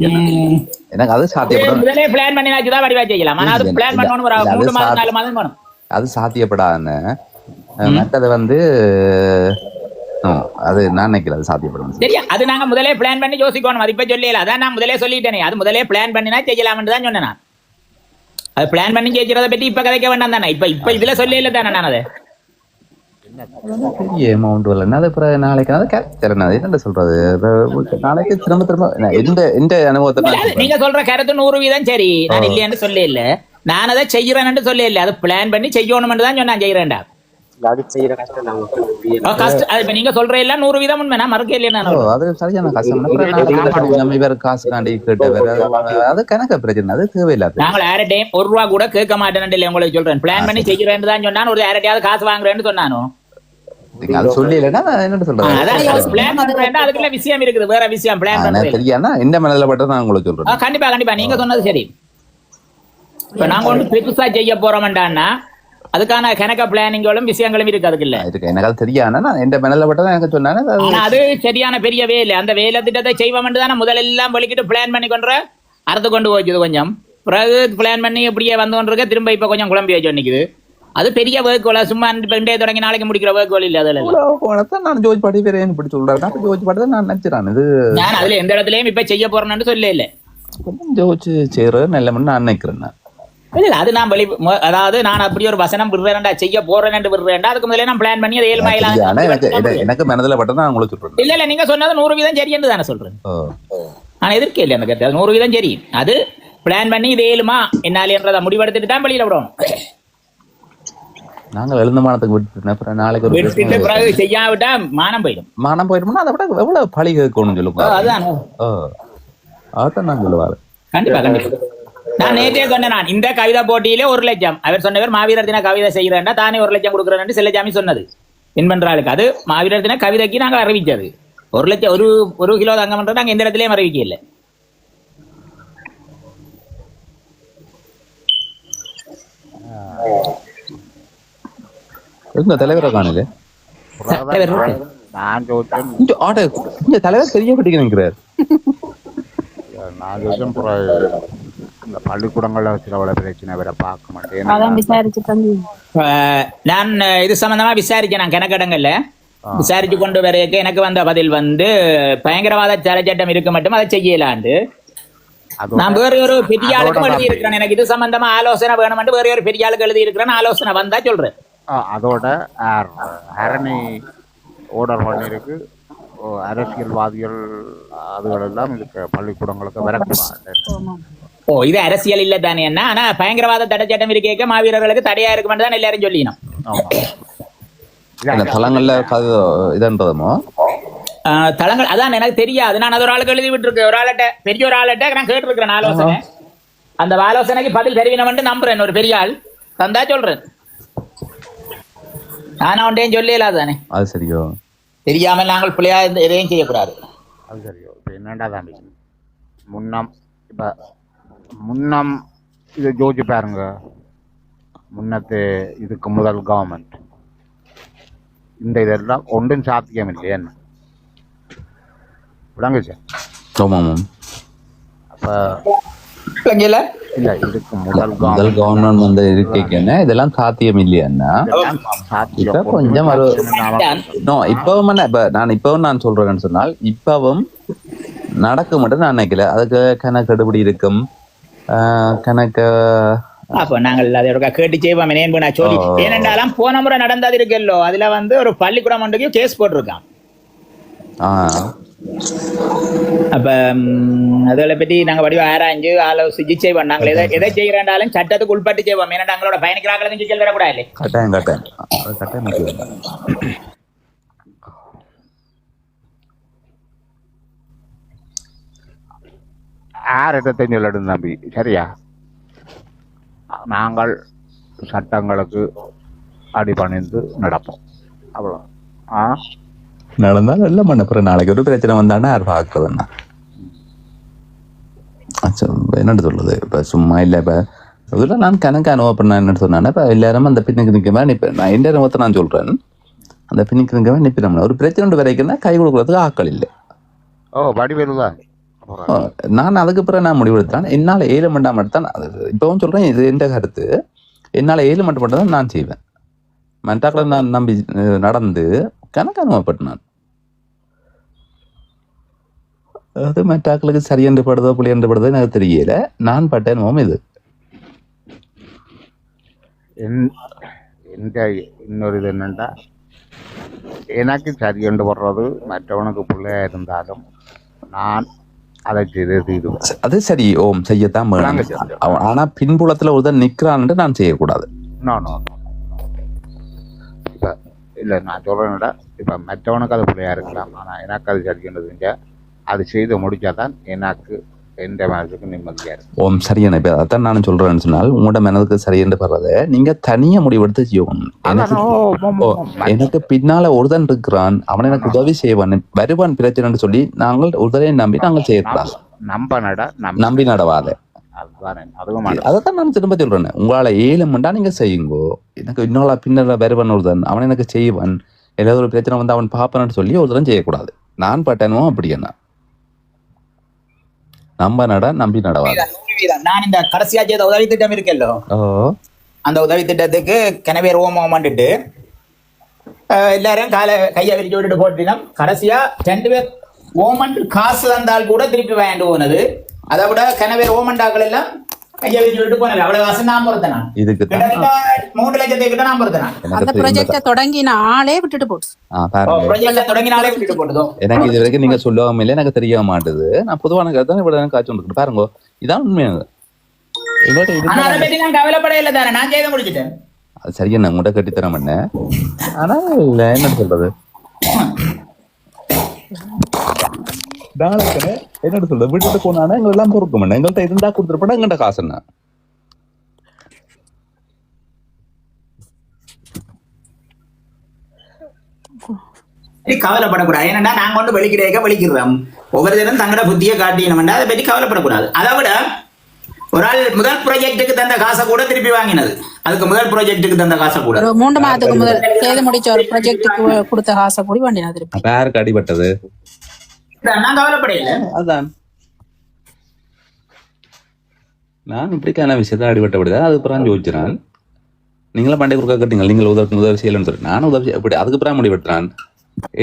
எனக்கு அது சாத்தியப்படும். முதலே பிளான் பண்ணினாச்சுதான் வடிவா செய்யலாம். ஆனா அது பிளான் பண்ணணும். 3 மாதம் 4 மாதம் வேணும். அது சாத்தியப்படாத. மற்றது வந்து அது நான் நினைக்கிறேன் அது சாத்தியப்படும். சரியா? அது நாங்க முதலே பிளான் பண்ணி யோசிக்கணும். அது இப்ப சொல்லல. அதான் நான் முதலே சொல்லிட்டேனே. அது முதலே பிளான் பண்ணினா செய்யலாம்னு தான் சொன்னேன். அது பிளான் பண்ணி ஜெயிக்கிறத பத்தி இப்ப கதைக்க வேண்டாம் தானே. இப்ப இதுல சொல்லல தானே நான். அதை அமௌண்ட் வரல. அது நாளைக்கு அது கரெக்ட். என்ன சொல்றது? நாளைக்கு திரும்ப எந்த அனுபவத்தை நீங்க சொல்ற கருத்து 100% சரி. நான் இல்லையான்னு சொல்ல இல்ல. நான் அதை செய்யறேன்னு சொல்ல இல்ல. அது பிளான் பண்ணி செய்யணும்னு தான் சொன்னேன். செய்யறேன்டா நீங்க சொல்ற எல்லாம் 100% உண்மை. நான் மறக்க இல்லையா? அது சரியான கஷ்டம். காசு காண்டி அது கணக்க பிரச்சனை. அது தேவையில்லாத. நாங்கள் யார்டையும் 1 ரூபா கூட கேட்க மாட்டேன்னு உங்களுக்கு சொல்றேன். பிளான் பண்ணி செய்யறேன்னு தான் சொன்னான். ஒரு யார்ட்டையாவது காசு வாங்குறேன்னு சொன்னானோ. அது சொல்லலன்னா என்ன சொல்றது? பிளான் பண்றேன்னா அதுக்குள்ள விஷயம் இருக்குது. வேற விஷயம் பிளான் பண்றது தெரியாதுன்னா இந்த மனதில பட்டு நான் உங்களுக்கு சொல்றேன். கண்டிப்பா கண்டிப்பா நீங்க சொன்னது சரி. இப்ப நாங்க ஒன்று பெருசா செய்ய போறோம்டான்னா அதுக்கான கணக்க பிளானிங்களும் விஷயங்களும் இருக்கு. அதுக்கு இல்ல எனக்கு அது தெரியாது. நான் எந்த மனதில பட்டு எனக்கு சொன்னானே. அது சரியான பெரிய வேலை. அந்த வேலை திட்டத்தை செய்வோம் தானே முதல்ல எல்லாம் வலிக்கிட்டு பிளான் பண்ணி கொண்டு அறுத்து கொண்டு போச்சுது. கொஞ்சம் பிறகு பிளான் பண்ணி எப்படியே வந்து கொண்டிருக்க திரும்ப இப்ப கொஞ்சம் குழம்பி வச்சு நிக்குது. அது பெரிய வேர்க்கோல. சும்மா இன்றைய தொடங்கி நாளைக்கு முடிக்கிற வேர்க்கோல் இல்ல. அதுல நான் ஜோஜ் பாட்டி பேர் இப்படி சொல்றேன். ஜோஜ் பாட்டி நான் நினைச்சிடான். இது நான் அதுல எந்த இடத்துலயும் இப்ப செய்ய போறேன்னு சொல்ல இல்ல. ஜோஜ் செய்யறது நல்ல நான் நினைக்கிறேன். இல்ல அது நான் அதாவது நான் அப்படி ஒரு வசனம் விடுறேன்டா செய்ய போறேன் விடுறேன்டா அதுக்கு முதல்ல நான் பிளான் பண்ணி அதை 7 மைல் எனக்கு மனதில் பட்டதான் நான் உங்களுக்கு சொல்றேன். இல்ல நீங்க சொன்னது 100% சரி என்று தானே சொல்றேன். நான் எதிர்க்க இல்லை அந்த கருத்து, 100% சரி. அது பிளான் பண்ணி இது 7 என்னாலன்றதை முடிவெடுத்துட்டு தான் வெளியில விடணும். நாங்கள் எழுந்த மானத்துக்கு விட்டு நாளைக்கு விட்டுட்டு பிறகு செய்யாவிட்டா மானம் போயிடும்னா அதை விட எவ்வளவு பழி கேட்கணும்னு சொல்லுங்க. அதுதான் அதான் நான் சொல்லுவாரு. கண்டிப்பா கண்டிப்பா. நான் நேற்றே சொன்னேன், நான் இந்த கவிதை போட்டியிலே 1 லட்சம் அவர் சொன்னவர் மாவீரர் தின கவிதை செய்கிறேன்டா தானே 1 லட்சம் கொடுக்குறேன் செல்லஜாமி சொன்னது என்பன்றாளுக்கு. அது மாவீரர் தின கவிதைக்கு நாங்கள் அறிவிச்சது. 1 லட்சம் ஒரு கிலோ தங்கம் பண்றது நாங்கள் எந்த இடத்துலயும் அறிவிக்க இல்லை. தலைவரை காணல தலைவர் பெரிய பட்டிக்கு நிற்கிறார். நான் இந்த பள்ளிக்கூடங்கள்ல சில பிரச்சனை வேற பார்க்க மாட்டேன். நான் இது சம்பந்தமா விசாரிச்சேன். நான் கணக்கடங்கள்ல விசாரிச்சு கொண்டு வரைக்க எனக்கு வந்த பதில் பயங்கரவாத தடை சட்டம் இருக்க மட்டும் அதை செய்யலாண்டு. நான் வேற ஒரு பெரிய ஆளுக்கும் எழுதி இருக்கிறேன். எனக்கு இது சம்பந்தமா ஆலோசனை வேணும், வேற ஒரு பெரிய ஆளுக்கு எழுதி இருக்கிறேன். ஆலோசனை வந்தா சொல்றேன். அதோட அரணி ஓர்டர் பண்ணிருக்கு. அரசியல்வாதிகள் அதுகள் எல்லாம் இதுக்கு பள்ளிக்கூடங்களுக்கு விரட்டுவாங்க. இது அரசியல் இல்ல தானே என்ன? ஆனா பயங்கரவாத தடை சட்டம் இருக்க மாவீரர்களுக்கு தடையா இருக்குமென்று தான் எல்லாரும் சொல்லினோம். தளங்கள்ல இதன்றதுமோ தளங்கள் அதான் எனக்கு தெரியாது. நான் அது ஒரு ஆளுக்கு எழுதி விட்டுருக்கேன். ஒரு ஆள்கிட்ட பெரிய ஒரு ஆள்கிட்ட நான் கேட்டிருக்கிறேன் ஆலோசனை. அந்த ஆலோசனைக்கு பதில் தெரிவினவன்ட்டு நம்புறேன். ஒரு பெரிய ஆள் தந்தா சொல்றேன். நானா ஒன்றையும் சொல்லல தானே. அது சரியோ தெரியாமல் நாங்கள் பிள்ளையா எதையும் செய்யக்கூடாது. அது சரியோ. இப்போ என்னண்டா தாண்டி முன்னம் இது ஜோதிச்சு பாருங்க. முன்னத்து இதுக்கு முதல் கவர்மெண்ட் இந்த இதெல்லாம் ஒன்றும் சாத்தியம் இல்லையே என்ன விளங்குச்சு. அப்போ இல்ல இதுக்கு முதல் கவர்மெண்ட் வந்து இருக்கேன்னா இதெல்லாம் சாத்தியம் இல்லையா? கொஞ்சம் இப்பவும் நான் சொல்றேன்னு சொன்னால் இப்பவும் நடக்க மட்டும் நான் நினைக்கல. அதுக்கு கணக்கு எடுபடி இருக்கும் கணக்கு. அப்ப நாங்கள் அதோட கேட்டு செய்வோம். ஏனென்றாலும் போன முறை நடந்தது இருக்கல்லோ, அதுல ஒரு பள்ளிக்கூடம் ஒன்றுக்கு கேஸ் போட்டிருக்கான். அப்ப அதை பற்றி நாங்க வடிவ ஆராய்ஞ்சு ஆலோசிச்சு செய்வோம். நாங்கள் எதை செய்யறாண்டாலும் சட்டத்துக்கு உட்பட்டு செய்வோம். ஏன்னா எங்களோட பயணிக்கிறாங்களும் சிக்கல் வரக்கூடாது. யார்கிட்ட சொல்லிடும் தம்பி, சரியா? நாங்கள் சட்டங்களுக்கு அடிபணிந்து நடப்போம், அவ்வளோ. நடந்தாலும் எல்லாம் பண்ண நாளைக்கு ஒரு பிரச்சனை வந்தானா யார் பார்க்குறதுன்னா என்னட்டு சொல்றது. இப்போ சும்மா இல்லை. இப்போ இதில் நான் கணக்கு அனுபவம் பண்ண என்னட்டு சொன்னேன்னா, இப்போ எல்லாரும் அந்த பின்னுக்கு நிற்க மாதிரி நிற்பேன். நான் எந்த அனுபவத்தை நான் சொல்கிறேன். அந்த பின்னுக்கு நிற்க மாதிரி நிற்பேன். ஒரு பிரச்சனை வரைக்கும்னா கை கொடுக்குறதுக்கு ஆக்கள் இல்லை. வடிவேலுதான். நான் அதுக்கு பிறகு நான் முடிவெடுத்தேன். என்னால் 7 மண்டா மட்டும் தான். அது இப்போவும் சொல்கிறேன், இது எந்த கருத்து. என்னால் 7 மட்டும் தான் நான் செய்வேன். மற்றாக்களை நான் நம்பி நடந்து கணக்கு அனுபவப்பட்டேன். நான் அது மற்றாக்களுக்கு சரியென்று படுதோ புளி என்று படுதோ எனக்கு தெரியல. நான் பட்ட அனுபவம் இது. இன்னொரு இது என்னண்டா, எனக்கு சரியென்று படுறது மற்றவனுக்கு பிள்ளையா இருந்தாலும் நான் அதை செய்து அது சரி. ஓம் செய்யத்தான் வேணும். ஆனா பின்புலத்துல ஒருத்தர் நிக்கிறான்னு நான் செய்யக்கூடாது. இப்ப இல்ல நான் சொல்றேன்டா, இப்ப மற்றவனுக்கு அது பிள்ளையா இருக்கலாம். ஆனா எனக்கு அது சரின்றதுங்க அது செய்து முடிச்சாதான் எனக்கு எந்த மனதுக்கு நிம்மதியா இருக்கு. ஓம் சரியான. இப்ப அதான் நான் சொல்றேன்னு சொன்னால் உங்களோட மனதுக்கு சரியென்று படுறத நீங்க தனியா முடிவெடுத்து செய்யணும். எனக்கு பின்னால ஒருதன் இருக்கிறான், அவன் எனக்கு உதவி செய்வான், வருவான் பிரச்சனைன்னு சொல்லி நாங்கள் ஒருதரையை நம்பி நாங்கள் செய்யக்கூடாது. நம்பி நடவாத. அதைத்தான் நான் திரும்ப சொல்றேன். உங்களால 7 மண்டா நீங்க செய்யுங்கோ. எனக்கு இன்னொரு பின்னர் வருவான் ஒருதன், அவன் எனக்கு செய்வான், ஏதாவது ஒரு பிரச்சனை வந்து அவன் பாப்பான்னு சொல்லி ஒருத்தரம் செய்யக்கூடாது. நான் பட்டனும் அப்படி என்ன நம்ப நட நம்பி நடவாது. நான் இந்த கடைசியா செய்த உதவி திட்டம் இருக்கல்லோ, அந்த உதவி திட்டத்துக்கு கனவேர் ஓமாட்டு எல்லாரும் கையை விரிச்சு விட்டுட்டு போட்டினோம். கடைசியா 2 பேர் ஓமன் காசு தந்தால் கூட திருப்பி வாங்கிட்டு போனது. அதை விட கனவேர் ஓமண்டாக்கள் எல்லாம் கையை வச்சு விட்டு போனது அவ்வளவு காசு நான் பொறுத்தேன். இதுக்கு தான் 3 லட்சத்தை கிட்ட நான் பொறுத்தேன். அந்த ப்ராஜெக்ட தொடங்கின ஆளே விட்டுட்டு போச்சு. பாருங்க ப்ராஜெக்ட்ல தொடங்கினாலே விட்டுட்டு போட்டதோ. எனக்கு இது வரைக்கும் நீங்க சொல்லாம இல்லை எனக்கு தெரிய மாட்டுது. நான் பொதுவான கருத்து இவ்வளவு காய்ச்சி வந்துருக்கு பாருங்க. இதான் உண்மையானது. ஆனா அதை பத்தி நான் கவலைப்பட இல்லை தானே, நான் செய்து முடிச்சிட்டேன். அது சரியா நான் உங்கள்கிட்ட கட்டித்தர மாட்டேன். ஆனா இல்ல என்ன சொல்றது என்ன சொல்றது விட்டுட்டு போனானா எங்க எல்லாம் பொறுக்க மாட்டேன். எங்கள்கிட்ட இருந்தா கொடுத்துருப்பா எங்கள்கிட்ட காசு என்ன கவலைப்படக்கூடாது. ஏன்னா நாங்க கொண்டு வெளிக்கிறோம். ஒவ்வொரு தினம் தங்களோட புத்தியை காட்டினோம்னா அதை பற்றி கவலைப்படக்கூடாது. அதை விட ஒரு ஆள் முதல் ப்ராஜெக்டுக்கு தந்த காசை கூட திருப்பி வாங்கினது. அதுக்கு முதல் ப்ராஜெக்டுக்கு தந்த காசை கூட 3 மாதத்துக்கு முதல் செய்து முடிச்ச ஒரு ப்ராஜெக்டுக்கு கொடுத்த காசை கூட வாங்கினது திருப்பி. யாருக்கு அடிபட்டது? நான் கவலைப்படையில. அதான் நான் இப்படிக்கான விஷயத்த அடிபட்டப்படுது. அதுக்கப்புறம் யோசிச்சிறான் நீங்களா பண்டை குறுக்கா கட்டிங்க நீங்கள் உதவி செய்யலன்னு சொல்லி நானும் உதவி அப்படி அதுக்கப்புறம் முடிவெட்டுறான்.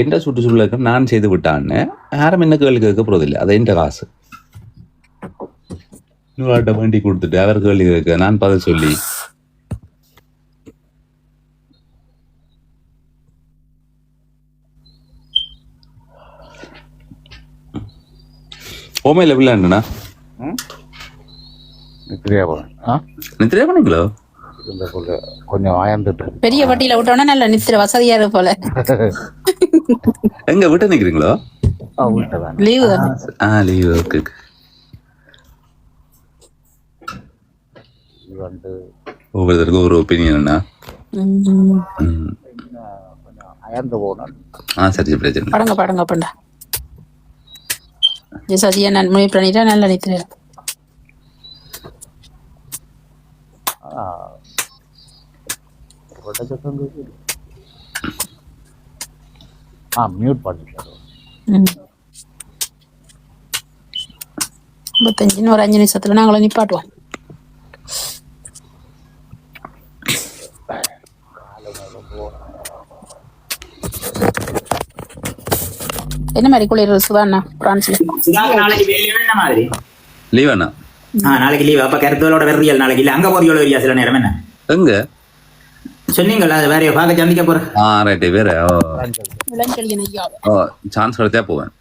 எந்த சுற்றுச்சூழலுக்கு நான் செய்து விட்டான்னு யாரும் என்ன கேள்வி கேட்க போறதில்லை. அது எந்த காசு இன்னொரு வண்டி கொடுத்துட்டு அவர் கேள்வி கேட்க நான் பதில் சொல்லி ஓமையில விளையாண்டுனா நித்திரையா பண்ணீங்களோ? கொஞ்சம் ஆயந்துட்டு பெரிய வட்டியில விட்டோம்னா நல்ல நித்திர வசதியா இருக்கு போல. எங்க வீட்டை நிக்கிறீங்களோ? லீவு தானே. லீவு. ஓகே. ஒவ்வொருத்தருக்கும் ஒரு ஒப்பீனியன். சரி பிரச்சனை படங்க பண்ணா சதியா நான் முடிவு பண்ணிட்டா நல்ல நித்திர. மியூட் பண்ணிட்டாரு. 55 ஒரு 5 நிமிஷத்துல நாங்களும் நிப்பாட்டுவோம். என்ன மாதிரி குளிர் சுதாண்ணா பிரான்ஸ்ல? நாளைக்கு வேலையா என்ன மாதிரி லீவ் அண்ணா? நாளைக்கு லீவ். அப்ப கருத்தோட வெறியல் நாளைக்கு இல்ல. அங்க போறியோட வெறியா சில நேரம் என்ன எங்க சொன்னீங்களா? அது வேற பார்க்க சந்திக்க போறேன். ரைட். வேற சான்ஸ் கிடைச்சா போவேன்.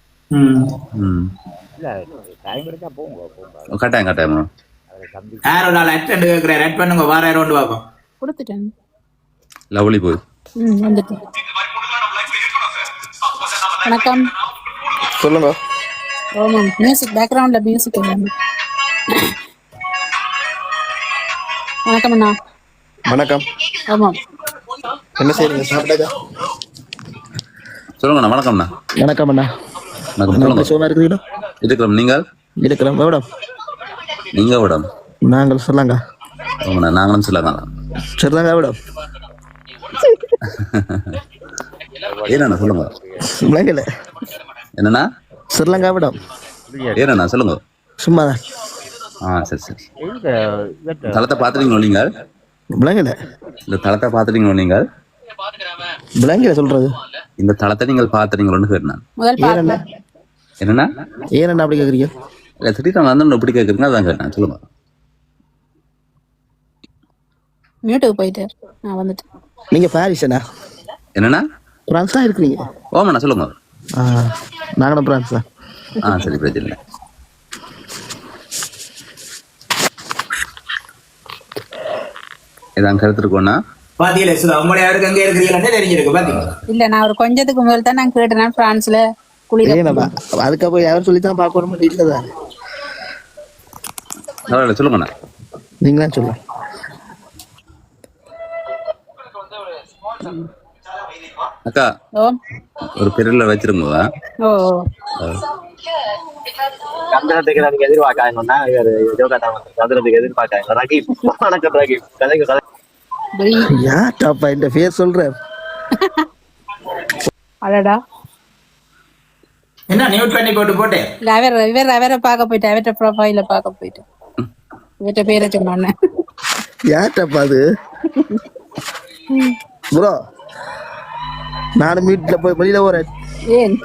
கட்டாயம் யாரோ நாள் அட்டெண்ட் கேக்குறேன். ரெட் பண்ணுங்க வார ரவுண்ட் பாப்போம். கொடுத்துட்டேன். லவ்லி போய் வந்துட்டேன். வணக்கம். சொல்லுங்க. ஆமாம் மியூசிக் பேக்ரவுண்ட்ல மியூசிக். வணக்கம் அண்ணா. வணக்கம். ஆமாம் என்ன செய்றீங்க? சாப்பிட்டாச்சா? சொல்லுங்கண்ணா. வணக்கம்ண்ணா. வணக்கம் அண்ணா. வணக்கம். சொல்லுங்க. சும்மா இருக்கிறீங்களா? இருக்கிறோம். நீங்கள்? இருக்கிறோம். எவ்வளவு? நீங்க எவ்வளவு? நாங்கள் சொல்லாங்க. நாங்களும் சொல்லாங்க. சரிதாங்க. எவ்வளவு? ஏன்னா சொல்லுங்க. விளங்கல. என்னன்னா ஸ்ரீலங்கா விடம். ஏன்னா சொல்லுங்க. சும்மாதான். சரி. தளத்தை பாத்துறீங்களோ நீங்கள்? விளங்கல. இந்த தளத்தை பாத்துறீங்களோ நீங்கள்? விளங்கல சொல்றது. இந்த தளத்தை நீங்கள் பாத்துறீங்களோன்னு கேட்டேன். என்னன்னா ஏன்னா அப்படி கேக்குறீங்க? இல்ல திடீர்னு வந்து எப்படி கேக்குறீங்க அதான் கேட்டேன். சொல்லுங்க. மியூட்டுக்கு போயிட்டு நான் வந்துட்டேன். நீங்க பாரிஸனா? என்னன்னா பிரான்ஸ் தான் இருக்கிறீங்க? ஓமண்ணா சொல்லுங்க. நாங்களும் பிரான்ஸ் தான். சரி பிரச்சனை இல்லை. இதான் கருத்து இருக்கோண்ணா. பாத்தீங்களா சுதா உங்களை யாருக்கு அங்கே இருக்கிறீங்களே தெரிஞ்சிருக்கு பாத்தீங்களா? இல்ல நான் ஒரு கொஞ்சத்துக்கு முதல் தான் நான் கேட்டேன் பிரான்ஸ்ல குளிர். அதுக்கப்புறம் யாரும் சொல்லித்தான் பார்க்கணும். இல்லதான் சொல்லுங்கண்ணா. நீங்களா சொல்லுங்க. அக்கா ஒரு பெரியல வச்சிருங்க. சந்திரத்துக்கு நீங்க எதிர்பார்க்காங்கன்னா சந்திரத்துக்கு எதிர்பார்க்காங்க. ரகீப் வணக்கம். ரகீப் கதைக்கு கதை யாட்டாப்பா இந்த பேர் சொல்றேன். அடடா என்ன நியூட் பண்ணி போட்டு அவரை பார்க்க போயிட்டேன். அவர்கிட்ட ப்ரொஃபைல பார்க்க போயிட்டேன். இவர்கிட்ட பேரை சொன்னோன்னே யாட்டாப்பா அது ப்ரோ? நானும் வீட்டுல போய் வெளியில போறேன். ஏன்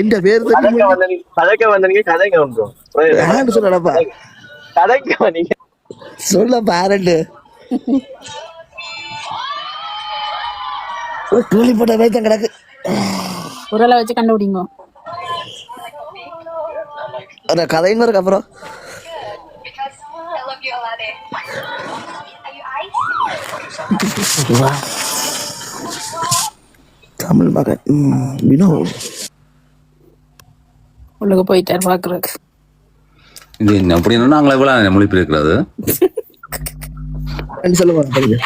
எந்த பேர் கதைக்க வந்தீங்க? கதைக்க வந்துடும். யாருன்னு சொல்லடப்பா கதைக்கு நீங்க சொல்லப்பா யாருண்டு கேள்விப்பட்ட வைத்தம் கிடக்கு குரலை வச்சு கண்டுபிடிங்க. அந்த கதைன்னு இருக்கு அப்புறம் தமிழ் மகன் வினோத் உள்ளுக்கு போயிட்டார் பாக்குறதுக்கு. இது என்ன அப்படின்னா நாங்களே இவ்வளவு மொழிப்பு இருக்கிறது சொல்லுவாங்க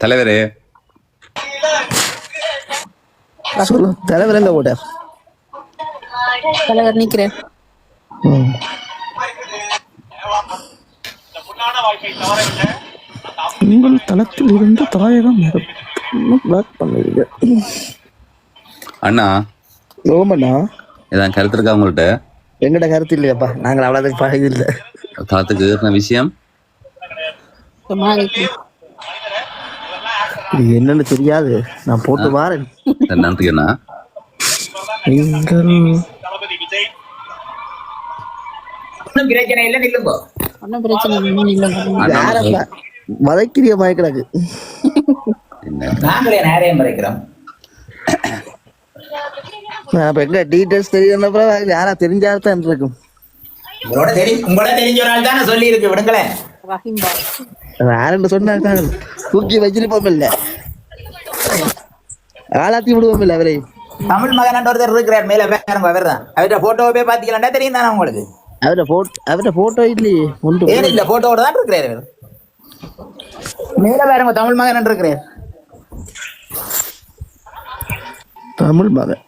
தலைவரே. சொல்லு தலைவர் எங்க போட்டார்? தலைவர் நிக்கிறேன். உங்கள் தளத்தில் இருந்து தாயகம் பிளாக் பண்ணுவீங்க அண்ணா. ஓமண்ணா இதான் கருத்து இருக்கா உங்கள்கிட்ட? எங்கட கருத்து இல்லையாப்பா, நாங்கள் அவ்வளவு பழகி இல்லை. தளத்துக்கு ஏறின விஷயம் இது என்னன்னு தெரியாது, நான் போட்டு வாரேன். நன்றி அண்ணா. நீங்கள் ஒன்றும் பிரச்சனை இல்லை, நில்லுங்க. ஒன்னும் பிரச்சனை இல்லை. யாரப்பா மதைக்கிறிய மயக்கிடாக்கு? நாங்களே நேரம் மறைக்கிறோம். அப்ப எங்க டீடைல்ஸ் தெரியணும், யாரா தெரிஞ்சால்தான் இருக்கும். உங்களோட தெரிஞ்ச ஒரு ஆள் தானே சொல்லி இருக்கு, விடுங்களேன். யாருன்னு சொன்னாங்க தூக்கி வச்சிருப்போம் இல்ல, ஆளாத்தி விடுவோம் இல்ல. அவரை தமிழ் மகன் ஒருத்தர் இருக்கிறார் மேல பாருங்க, அவர் தான். அவர்கிட்ட போட்டோவை போய் பாத்தீங்களா தெரியும் தானே உங்களுக்கு? அவர்கிட்ட போட்டோ இல்லையே, ஒன்று ஏன் இல்ல, போட்டோவோட தான் இருக்கிறார் அவர். மேல பாருங்க, தமிழ் மகன் இருக்கிறார். தமிழ் மகன்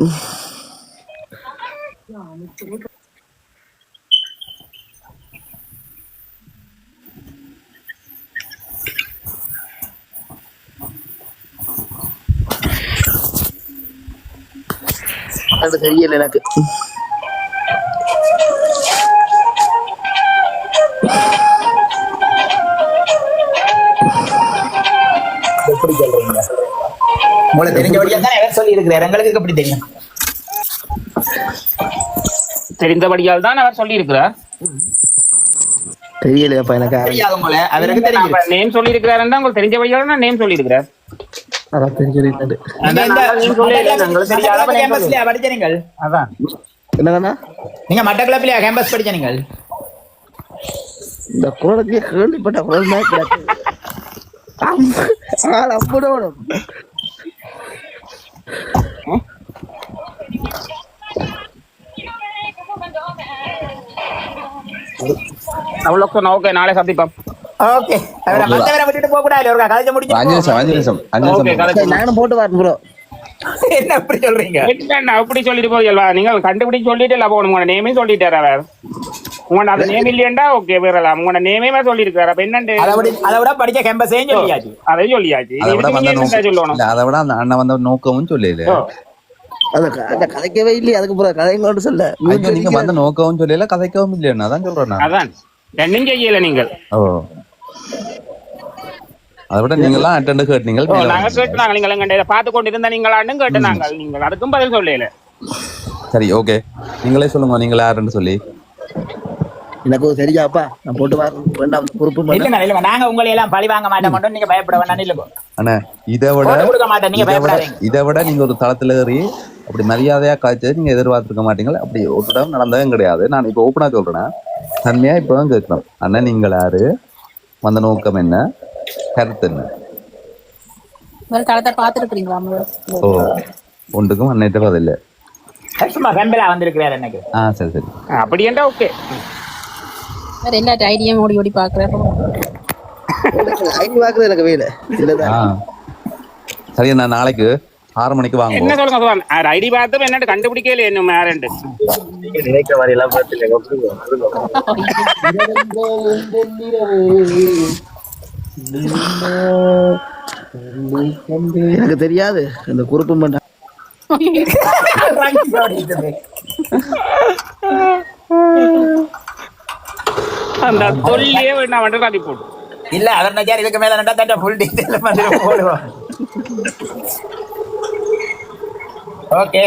அது தெரியல எனக்கு. எப்படி சொல்றீங்க? உங்களுக்கு தெரிஞ்சபடியா தான் அவர் சொல்லி இருக்கிறார், எங்களுக்கு எப்படி தெரியும்? தெரிந்தபடியால் தான் அவர் சொல்லி இருக்கிறார். தெரியலையாப்பா எனக்கு. உங்களை அவருக்கு தெரியும், நேம் சொல்லி இருக்கிறாருன்னா உங்களுக்கு தெரிஞ்சபடியால் தான் நேம் சொல்லி இருக்கிறார். அதான் தெரிஞ்சது. அதான் என்னன்னா நீங்க மட்டக்களப்பிலையா கேம்பஸ் படிச்ச நீங்கள்? இந்த குரலுக்கு கேள்விப்பட்ட குரல் தான் கிடக்கு. அப்படி அவ்வளோ ஓகே, நாளை சந்திப்போம். ஓகே, அவரை மத்தவரை விட்டுட்டு போக கூடாது. ஒரு கதையை முடிச்சு நானும் போட்டு வரேன் ப்ரோ. என்ன அப்படி சொல்றீங்க? அப்படி சொல்லிட்டு போயல்வா, நீங்கள் கண்டுபிடிச்சு சொல்லிட்டு இல்ல போகணும். உங்களோட நேமே சொல்லிட்டாரு அவர். உங்களோட அந்த நேம் இல்லையண்டா ஓகே வேறலாம். உங்களோட நேமே சொல்லியிருக்காரு. அப்ப என்னண்டு அதை விட படிச்ச கேம்பஸையும் சொல்லியாச்சு. அதையும் சொல்லியாச்சு. சொல்லணும். அதை விட அந்த அண்ணன் வந்த நோக்கமும் சொல்லல. அந்த கதைக்கவே இல்லையே, அதுக்கு பிறகு கதைங்களோட சொல்ல நீங்க வந்த நோக்கவும் சொல்லல, கதைக்கவும் இல்லையா? அதான் சொல்றேன். அதான் ரெண்டும் செய்யல நீங்கள். ஓ, அதை விட நீங்க எல்லாம் அட்டெண்ட் கேட்டீங்க. நாங்க கேட்டுனாங்க, நீங்கள் எங்க பார்த்து கொண்டு இருந்தா நீங்களாண்டும் கேட்டுனாங்க. நீங்கள் அதுக்கும் பதில் சொல்லல. சரி ஓகே, நீங்களே சொல்லுங்க, நீங்களே யாருன்னு சொல்லி. எனக்கு தெரியாப்பா, நான் போட்டு வேண்டாம் பொறுப்பு. நாங்க உங்களை எல்லாம் பழி வாங்க மாட்டோம், நீங்க பயப்பட வேண்டாம். அண்ணா இதை விட நீங்க ஒரு தளத்துல ஏறி அப்படி மரியாதையா காய்ச்சது நீங்க எதிர்பார்த்திருக்க மாட்டீங்க. அப்படி ஒரு இடம் நடந்ததும் கிடையாது. நான் இப்ப ஓப்பனா சொல்றேன், தன்மையா இப்பதான் கேட்கணும். அண்ணா நீங்கள் யாரு, வந்த நோக்கம் என்ன, கருத்து என்ன? ஓ, ஒன்றுக்கும் அன்னைட்டு பதில். சரி சரி, அப்படி என்றா ஓகே. எல்லா ஐடியும் ஓடி ஓடி பாக்குறேன். எனக்கு வேலை இல்லதான். சரி, நான் நாளைக்கு 6 மணிக்கு வாங்க. என்ன சொல்லுங்க, ஐடி பார்த்து என்னட்டு கண்டுபிடிக்கல இன்னும் யாருண்டு நினைக்கிற மாதிரி எல்லாம் எனக்கு தெரியாது இந்த குறுப்பு பண்ண. அந்த தொல்லியே நான் வந்து காட்டி போடு இல்ல. அவர் நினைச்சார் இதுக்கு மேல நட்டா ஃபுல் டீடைல் வந்து போடுவோம். ஓகே.